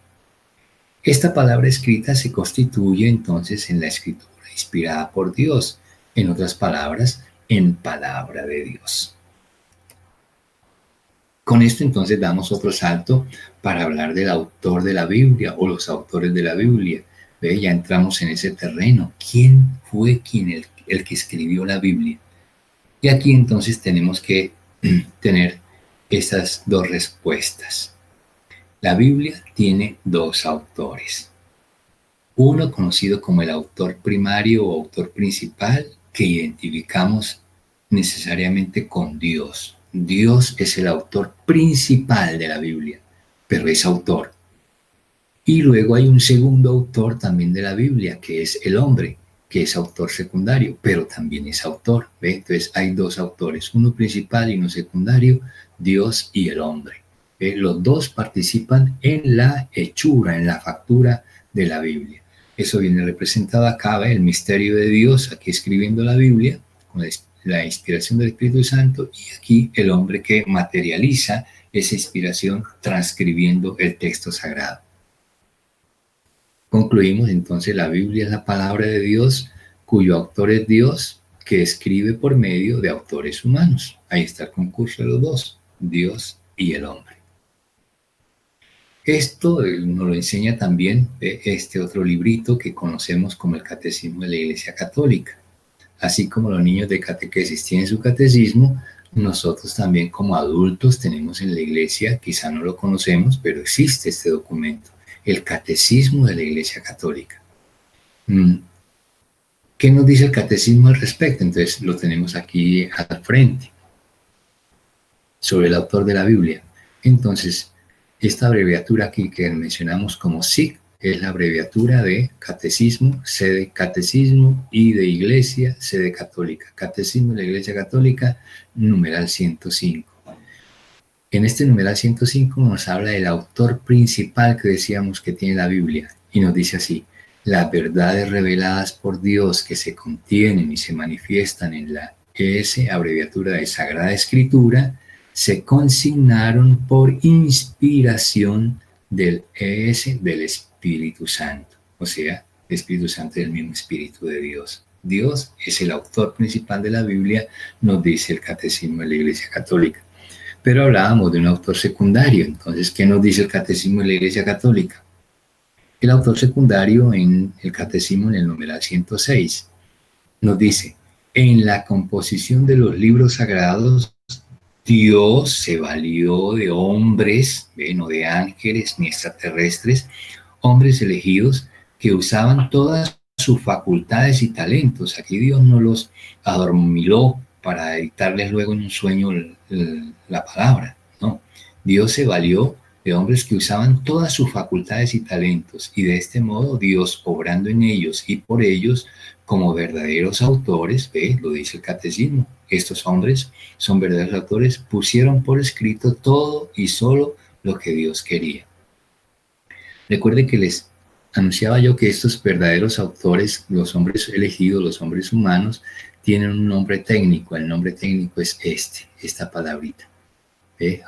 Esta palabra escrita se constituye entonces en la escritura inspirada por Dios, en otras palabras, en palabra de Dios. Con esto entonces damos otro salto para hablar del autor de la Biblia o los autores de la Biblia. ¿Ve? Ya entramos en ese terreno. ¿Quién fue el que escribió la Biblia? Y aquí entonces tenemos que tener estas dos respuestas. La Biblia tiene dos autores. Uno conocido como el autor primario o autor principal, que identificamos necesariamente con Dios. Dios es el autor principal de la Biblia, pero es autor. Y luego hay un segundo autor también de la Biblia, que es el hombre, que es autor secundario, pero también es autor. ¿Ve? Entonces hay dos autores, uno principal y uno secundario, Dios y el hombre. ¿Ve? Los dos participan en la hechura, en la factura de la Biblia. Eso viene representado acá, ¿ve? El misterio de Dios, aquí escribiendo la Biblia, con la inspiración del Espíritu Santo, y aquí el hombre que materializa esa inspiración transcribiendo el texto sagrado. Concluimos entonces, la Biblia es la palabra de Dios cuyo autor es Dios, que escribe por medio de autores humanos. Ahí está el concurso de los dos, Dios y el hombre. Esto nos lo enseña también este otro librito que conocemos como el Catecismo de la Iglesia Católica. Así como los niños de catequesis tienen su catecismo, nosotros también como adultos tenemos en la iglesia, quizá no lo conocemos, pero existe este documento, el Catecismo de la Iglesia Católica. ¿Qué nos dice el catecismo al respecto? Entonces lo tenemos aquí al frente, sobre el autor de la Biblia. Entonces, esta abreviatura aquí que mencionamos como SIC es la abreviatura de catecismo, C de catecismo, I de iglesia, C de católica. Catecismo de la Iglesia Católica, numeral 105. En este numeral 105 nos habla del autor principal que decíamos que tiene la Biblia y nos dice así: las verdades reveladas por Dios que se contienen y se manifiestan en la abreviatura de Sagrada Escritura se consignaron por inspiración del del Espíritu Santo. O sea, el Espíritu Santo es el mismo Espíritu de Dios. Dios es el autor principal de la Biblia, nos dice el Catecismo de la Iglesia Católica. Pero hablábamos de un autor secundario. Entonces, ¿qué nos dice el Catecismo de la Iglesia Católica? El autor secundario en el Catecismo, en el numeral 106, nos dice: en la composición de los libros sagrados, Dios se valió de hombres, no de ángeles ni extraterrestres, hombres elegidos que usaban todas sus facultades y talentos. Aquí Dios no los adormiló para dictarles luego en un sueño la palabra, no. Dios se valió de hombres que usaban todas sus facultades y talentos, y de este modo Dios, obrando en ellos y por ellos, como verdaderos autores, lo dice el catecismo, estos hombres son verdaderos autores, pusieron por escrito todo y solo lo que Dios quería. Recuerde que les anunciaba yo que estos verdaderos autores, los hombres elegidos, los hombres humanos, tienen un nombre técnico. El nombre técnico es esta palabrita.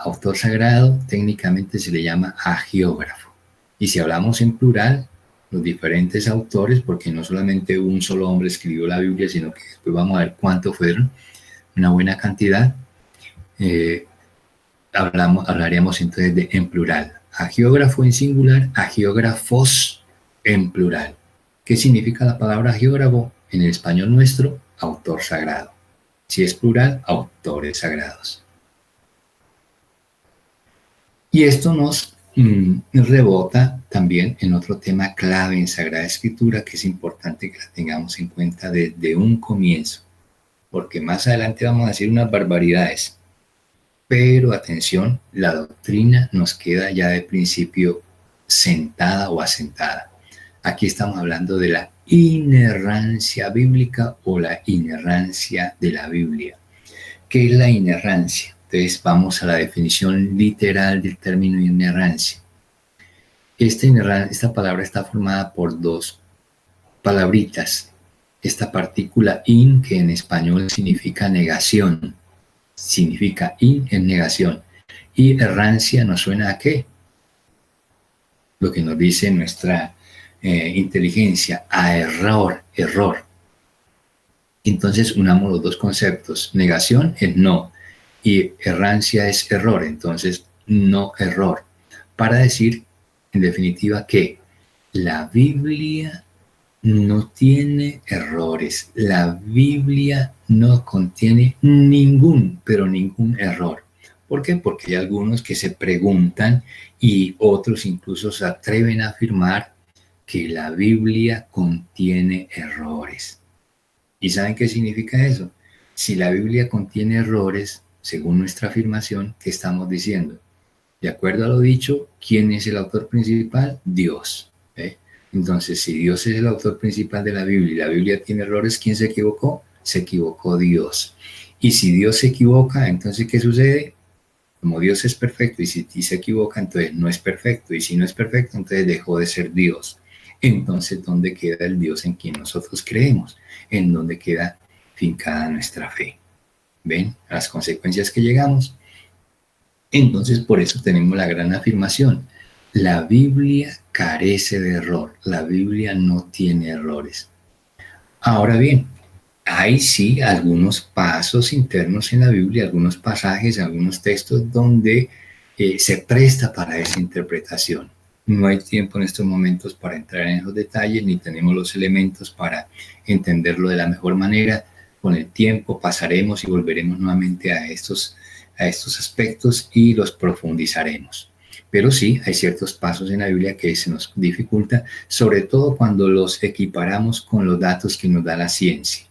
Autor sagrado técnicamente se le llama agiógrafo. Y si hablamos en plural, los diferentes autores, porque no solamente un solo hombre escribió la Biblia, sino que después vamos a ver cuántos fueron, una buena cantidad, hablaríamos entonces en plural. Agiógrafo en singular, agiógrafos en plural. ¿Qué significa la palabra agiógrafo? En el español nuestro, autor sagrado. Si es plural, autores sagrados. Y esto nos rebota también en otro tema clave en Sagrada Escritura, que es importante que la tengamos en cuenta desde un comienzo, porque más adelante vamos a decir unas barbaridades. Pero atención, la doctrina nos queda ya de principio sentada o asentada. Aquí estamos hablando de la inerrancia bíblica o la inerrancia de la Biblia. ¿Qué es la inerrancia? Entonces vamos a la definición literal del término inerrancia. Esta palabra está formada por dos palabritas. Esta partícula in, que en español significa negación, significa in en negación. Y errancia nos suena a qué? Lo que nos dice nuestra inteligencia, a error. Entonces unamos los dos conceptos. Negación es no y errancia es error. Entonces no error. Para decir en definitiva que la Biblia no tiene errores. La Biblia no contiene ningún error. ¿Por qué? Porque hay algunos que se preguntan y otros incluso se atreven a afirmar que la Biblia contiene errores. ¿Y saben qué significa eso? Si la Biblia contiene errores, según nuestra afirmación, ¿qué estamos diciendo? De acuerdo a lo dicho, ¿quién es el autor principal? Dios. Entonces, si Dios es el autor principal de la Biblia y la Biblia tiene errores, ¿quién se equivocó? Se equivocó Dios. Y si Dios se equivoca, entonces, ¿qué sucede? Como Dios es perfecto y si se equivoca, entonces no es perfecto. Y si no es perfecto, entonces dejó de ser Dios. Entonces, ¿dónde queda el Dios en quien nosotros creemos? ¿En dónde queda fincada nuestra fe? ¿Ven a las consecuencias que llegamos? Entonces, por eso tenemos la gran afirmación. La Biblia carece de error. La Biblia no tiene errores. Ahora bien, hay sí algunos pasos internos en la Biblia, algunos pasajes, algunos textos donde se presta para esa interpretación. No hay tiempo en estos momentos para entrar en esos detalles, ni tenemos los elementos para entenderlo de la mejor manera. Con el tiempo pasaremos y volveremos nuevamente a estos aspectos y los profundizaremos. Pero sí, hay ciertos pasos en la Biblia que se nos dificulta, sobre todo cuando los equiparamos con los datos que nos da la ciencia.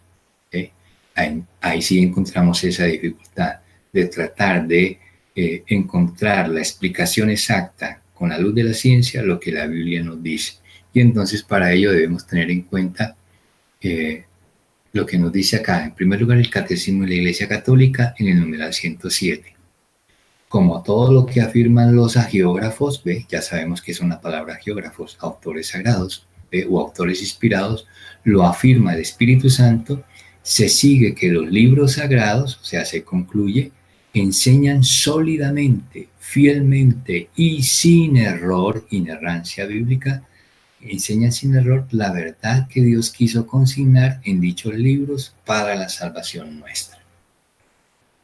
Ahí sí encontramos esa dificultad de tratar de encontrar la explicación exacta con la luz de la ciencia, lo que la Biblia nos dice. Y entonces para ello debemos tener en cuenta lo que nos dice acá. En primer lugar, el Catecismo de la Iglesia Católica en el numeral 107. Como todo lo que afirman los agiógrafos, ya sabemos que son la palabra agiógrafos, autores sagrados o autores inspirados, lo afirma el Espíritu Santo, se sigue que los libros sagrados, o sea, se concluye, enseñan sólidamente, fielmente y sin error, inerrancia bíblica, enseñan sin error la verdad que Dios quiso consignar en dichos libros para la salvación nuestra.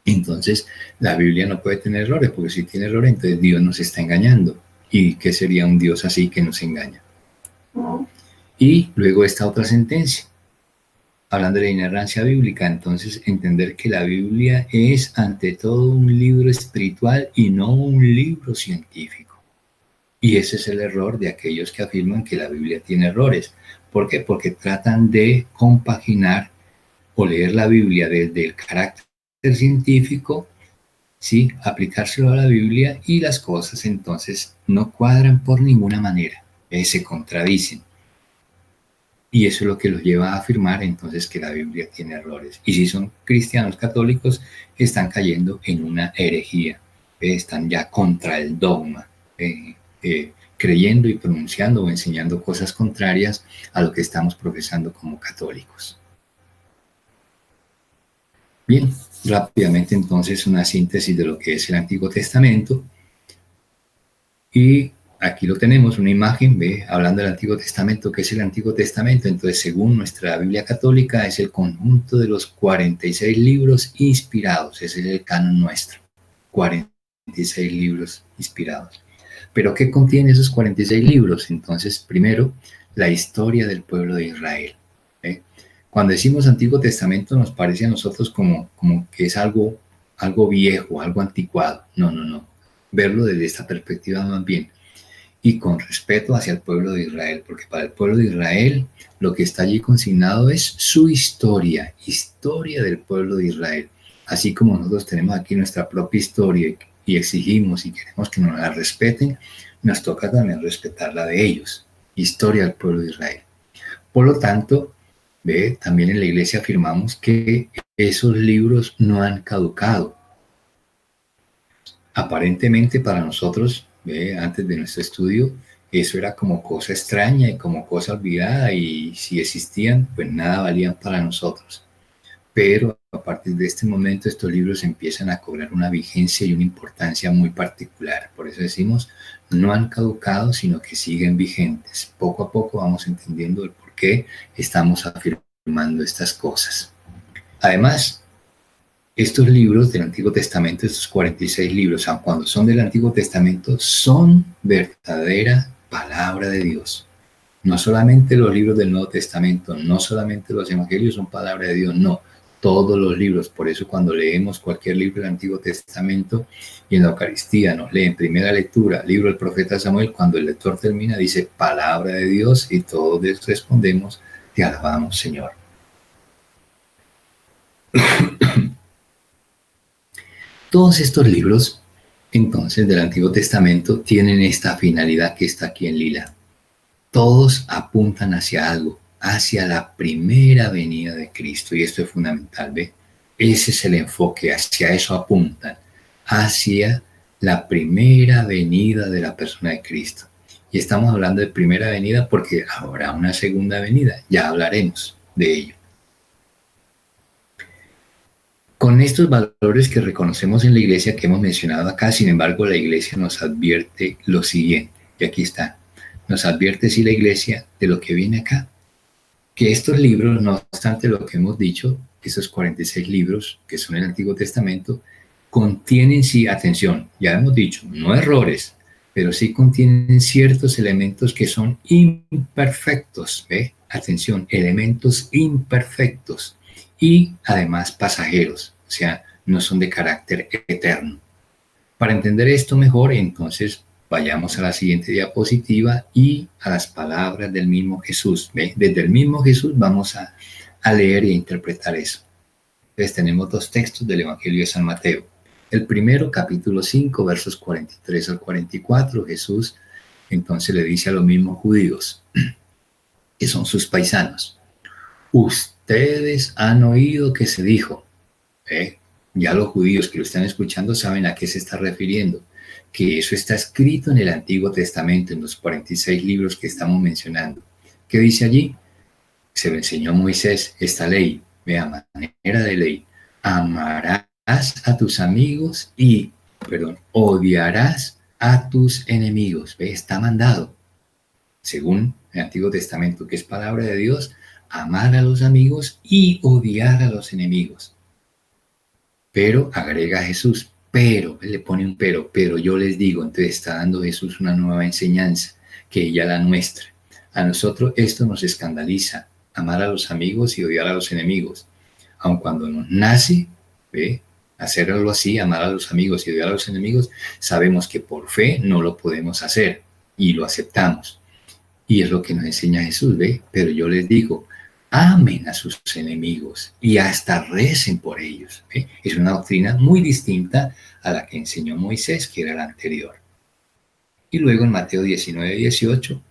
Entonces, la Biblia no puede tener errores, porque si tiene errores, entonces Dios nos está engañando. ¿Y qué sería un Dios así que nos engaña? Y luego esta otra sentencia, hablando de la inerrancia bíblica, entonces entender que la Biblia es ante todo un libro espiritual y no un libro científico. Y ese es el error de aquellos que afirman que la Biblia tiene errores. ¿Por qué? Porque tratan de compaginar o leer la Biblia desde el carácter científico, ¿sí? Aplicárselo a la Biblia y las cosas entonces no cuadran por ninguna manera, se contradicen. Y eso es lo que los lleva a afirmar entonces que la Biblia tiene errores. Y si son cristianos católicos, están cayendo en una herejía, están ya contra el dogma, creyendo y pronunciando o enseñando cosas contrarias a lo que estamos profesando como católicos. Bien, rápidamente entonces una síntesis de lo que es el Antiguo Testamento. Y aquí lo tenemos, una imagen, hablando del Antiguo Testamento. ¿Qué es el Antiguo Testamento? Entonces, según nuestra Biblia católica, es el conjunto de los 46 libros inspirados. Ese es el canon nuestro, 46 libros inspirados. ¿Pero qué contiene esos 46 libros? Entonces, primero, la historia del pueblo de Israel. Cuando decimos Antiguo Testamento nos parece a nosotros como que es algo viejo, algo anticuado. No. Verlo desde esta perspectiva más bien. Y con respeto hacia el pueblo de Israel, porque para el pueblo de Israel lo que está allí consignado es su historia del pueblo de Israel. Así como nosotros tenemos aquí nuestra propia historia y exigimos y queremos que nos la respeten, nos toca también respetar la de ellos, historia del pueblo de Israel. Por lo tanto, también en la iglesia afirmamos que esos libros no han caducado. Aparentemente para nosotros, antes de nuestro estudio, eso era como cosa extraña y como cosa olvidada, y si existían, pues nada valían para nosotros. Pero a partir de este momento estos libros empiezan a cobrar una vigencia y una importancia muy particular. Por eso decimos, no han caducado, sino que siguen vigentes. Poco a poco vamos entendiendo el por qué estamos afirmando estas cosas. Además, estos libros del Antiguo Testamento, estos 46 libros, aun cuando son del Antiguo Testamento, son verdadera palabra de Dios. No solamente los libros del Nuevo Testamento, no solamente los evangelios son palabra de Dios, no. Todos los libros. Por eso cuando leemos cualquier libro del Antiguo Testamento y en la Eucaristía nos leen primera lectura, libro del profeta Samuel, cuando el lector termina dice palabra de Dios y todos respondemos, te alabamos, Señor. Todos estos libros, entonces, del Antiguo Testamento tienen esta finalidad que está aquí en lila. Todos apuntan hacia algo, hacia la primera venida de Cristo, y esto es fundamental, Ese es el enfoque, hacia eso apuntan, hacia la primera venida de la persona de Cristo. Y estamos hablando de primera venida porque habrá una segunda venida, ya hablaremos de ello. Con estos valores que reconocemos en la iglesia que hemos mencionado acá, sin embargo, la iglesia nos advierte lo siguiente, y aquí está, nos advierte sí la iglesia de lo que viene acá, que estos libros, no obstante lo que hemos dicho, esos 46 libros que son el Antiguo Testamento, contienen, sí, atención, ya hemos dicho, no errores, pero sí contienen ciertos elementos que son imperfectos, ¿ve? Atención, elementos imperfectos y además pasajeros, o sea, no son de carácter eterno. Para entender esto mejor, entonces vayamos a la siguiente diapositiva y a las palabras del mismo Jesús. ¿Ve? Desde el mismo Jesús vamos a leer e interpretar eso. Entonces tenemos dos textos del Evangelio de San Mateo. El primero, capítulo 5, versos 43 al 44, Jesús entonces le dice a los mismos judíos, que son sus paisanos, ustedes han oído que se dijo, ya los judíos que lo están escuchando saben a qué se está refiriendo, que eso está escrito en el Antiguo Testamento, en los 46 libros que estamos mencionando. ¿Qué dice allí? Se lo enseñó Moisés esta ley, vea, manera de ley. Amarás a tus amigos y, odiarás a tus enemigos. Ve, está mandado, según el Antiguo Testamento, que es palabra de Dios, amar a los amigos y odiar a los enemigos. Pero, agrega Jesús, pero, le pone un pero yo les digo, entonces está dando Jesús una nueva enseñanza, que ella la nuestra. A nosotros esto nos escandaliza, amar a los amigos y odiar a los enemigos. Aun cuando nos nace, hacerlo así, amar a los amigos y odiar a los enemigos, sabemos que por fe no lo podemos hacer y lo aceptamos. Y es lo que nos enseña Jesús, pero yo les digo, amen a sus enemigos y hasta recen por ellos. Es una doctrina muy distinta a la que enseñó Moisés, que era la anterior. Y luego en Mateo 19, 18,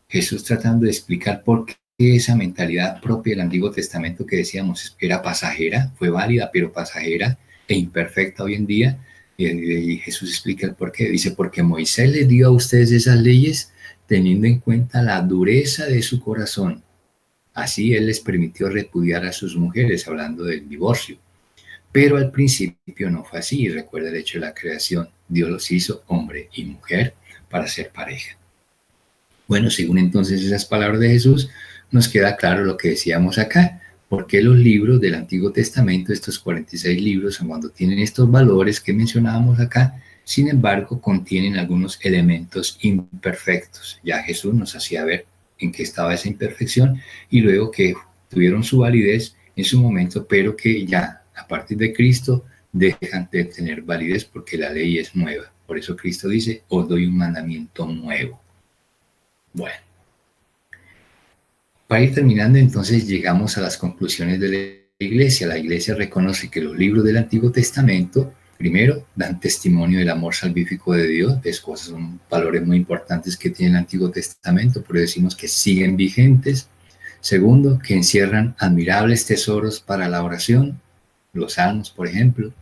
Jesús tratando de explicar por qué esa mentalidad propia del Antiguo Testamento que decíamos era pasajera, fue válida, pero pasajera e imperfecta hoy en día. Y Jesús explica el por qué. Dice, porque Moisés les dio a ustedes esas leyes teniendo en cuenta la dureza de su corazón. Así él les permitió repudiar a sus mujeres, hablando del divorcio. Pero al principio no fue así. Recuerda el hecho de la creación. Dios los hizo hombre y mujer para ser pareja. Bueno, según entonces esas palabras de Jesús, nos queda claro lo que decíamos acá. ¿Por qué los libros del Antiguo Testamento, estos 46 libros, cuando tienen estos valores que mencionábamos acá, sin embargo, contienen algunos elementos imperfectos? Ya Jesús nos hacía ver en qué estaba esa imperfección y luego que tuvieron su validez en su momento, pero que ya a partir de Cristo dejan de tener validez porque la ley es nueva. Por eso Cristo dice, os doy un mandamiento nuevo. Bueno, para ir terminando, entonces llegamos a las conclusiones de la Iglesia. La Iglesia reconoce que los libros del Antiguo Testamento, primero, dan testimonio del amor salvífico de Dios. Es cosas, son valores muy importantes que tiene el Antiguo Testamento, por eso decimos que siguen vigentes. Segundo, que encierran admirables tesoros para la oración, los salmos, por ejemplo,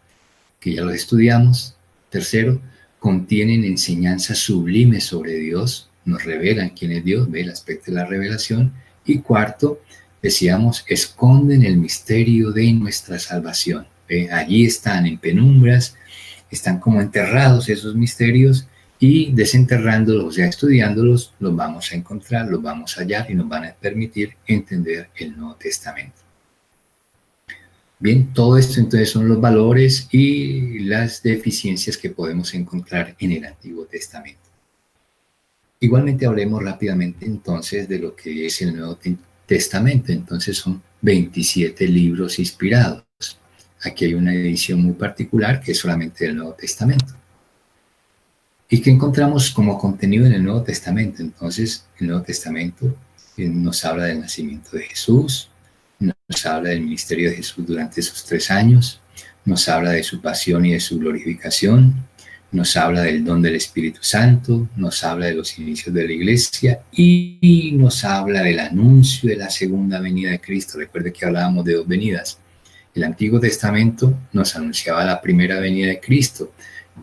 que ya los estudiamos. Tercero, contienen enseñanzas sublimes sobre Dios, nos revelan quién es Dios, ve el aspecto de la revelación. Y cuarto, decíamos, esconden el misterio de nuestra salvación. Allí están en penumbras, están como enterrados esos misterios y desenterrándolos, o sea, estudiándolos, los vamos a encontrar, los vamos a hallar y nos van a permitir entender el Nuevo Testamento. Bien, todo esto entonces son los valores y las deficiencias que podemos encontrar en el Antiguo Testamento. Igualmente hablemos rápidamente entonces de lo que es el Nuevo Testamento. Entonces son 27 libros inspirados. Aquí hay una edición muy particular que es solamente del Nuevo Testamento. ¿Y qué encontramos como contenido en el Nuevo Testamento? Entonces el Nuevo Testamento nos habla del nacimiento de Jesús, nos habla del ministerio de Jesús durante esos 3 años, nos habla de su pasión y de su glorificación, nos habla del don del Espíritu Santo, nos habla de los inicios de la Iglesia y nos habla del anuncio de la segunda venida de Cristo. Recuerde que hablábamos de 2 venidas. El Antiguo Testamento nos anunciaba la primera venida de Cristo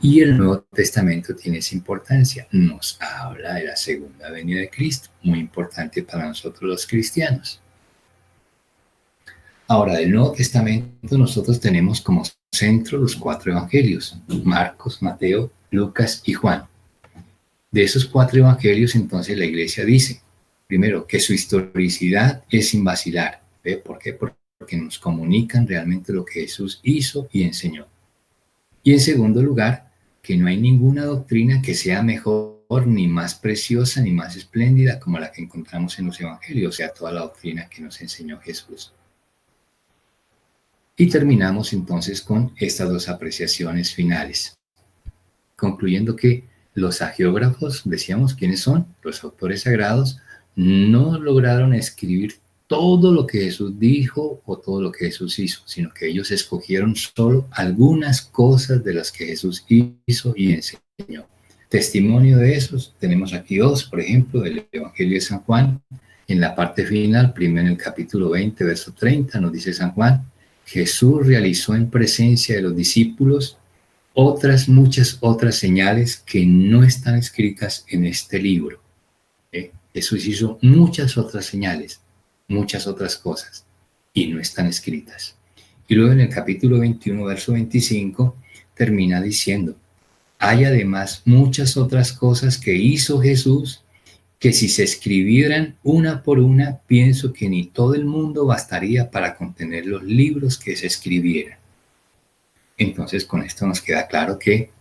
y el Nuevo Testamento tiene esa importancia. Nos habla de la segunda venida de Cristo, muy importante para nosotros los cristianos. Ahora, del Nuevo Testamento nosotros tenemos como centro los 4 evangelios, Marcos, Mateo, Lucas y Juan. De esos 4 evangelios, entonces la Iglesia dice, primero, que su historicidad es sin vacilar. ¿Ve? ¿Por qué? Porque nos comunican realmente lo que Jesús hizo y enseñó. Y en segundo lugar, que no hay ninguna doctrina que sea mejor, ni más preciosa, ni más espléndida como la que encontramos en los evangelios, o sea, toda la doctrina que nos enseñó Jesús. Y terminamos entonces con estas dos apreciaciones finales, concluyendo que los hagiógrafos, decíamos quiénes son, los autores sagrados, no lograron escribir todo lo que Jesús dijo o todo lo que Jesús hizo, sino que ellos escogieron solo algunas cosas de las que Jesús hizo y enseñó. Testimonio de esos tenemos aquí dos, por ejemplo, del Evangelio de San Juan. En la parte final, primero en el capítulo 20, verso 30, nos dice San Juan: Jesús realizó en presencia de los discípulos muchas otras señales que no están escritas en este libro. Jesús hizo muchas otras señales, muchas otras cosas, y no están escritas. Y luego en el capítulo 21, verso 25, termina diciendo: hay además muchas otras cosas que hizo Jesús que si se escribieran una por una, pienso que ni todo el mundo bastaría para contener los libros que se escribieran. Entonces, con esto nos queda claro que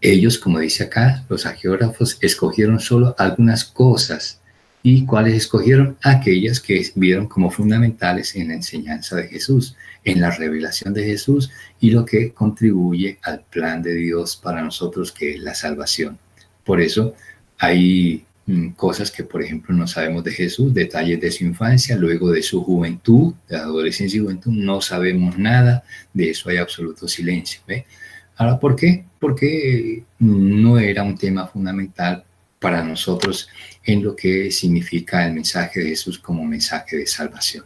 ellos, como dice acá, los hagiógrafos, escogieron solo algunas cosas. ¿Y cuáles escogieron? Aquellas que vieron como fundamentales en la enseñanza de Jesús, en la revelación de Jesús y lo que contribuye al plan de Dios para nosotros, que es la salvación. Por eso hay cosas que, por ejemplo, no sabemos de Jesús, detalles de su infancia, luego de su juventud, de adolescencia y juventud, no sabemos nada, de eso hay absoluto silencio. ¿Ve? Ahora, ¿por qué? Porque no era un tema fundamental para nosotros en lo que significa el mensaje de Jesús como mensaje de salvación.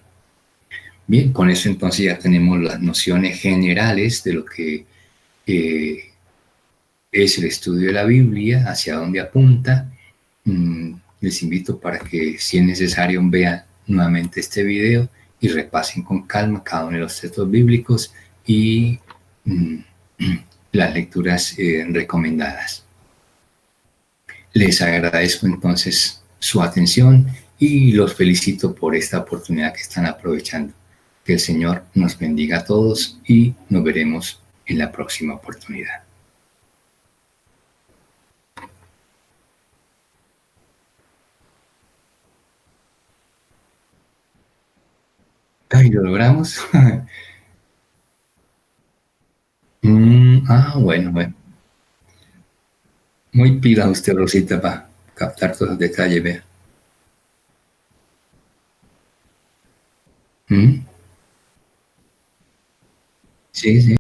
Bien, con eso entonces ya tenemos las nociones generales de lo que es el estudio de la Biblia, hacia dónde apunta. Les invito para que, si es necesario, vean nuevamente este video y repasen con calma cada uno de los textos bíblicos y las lecturas recomendadas. Les agradezco entonces su atención y los felicito por esta oportunidad que están aprovechando. Que el Señor nos bendiga a todos y nos veremos en la próxima oportunidad. Ay, ¿lo logramos? Bueno, bueno. Muy pila usted, Rosita, para captar todos los detalles, vea. Sí, sí.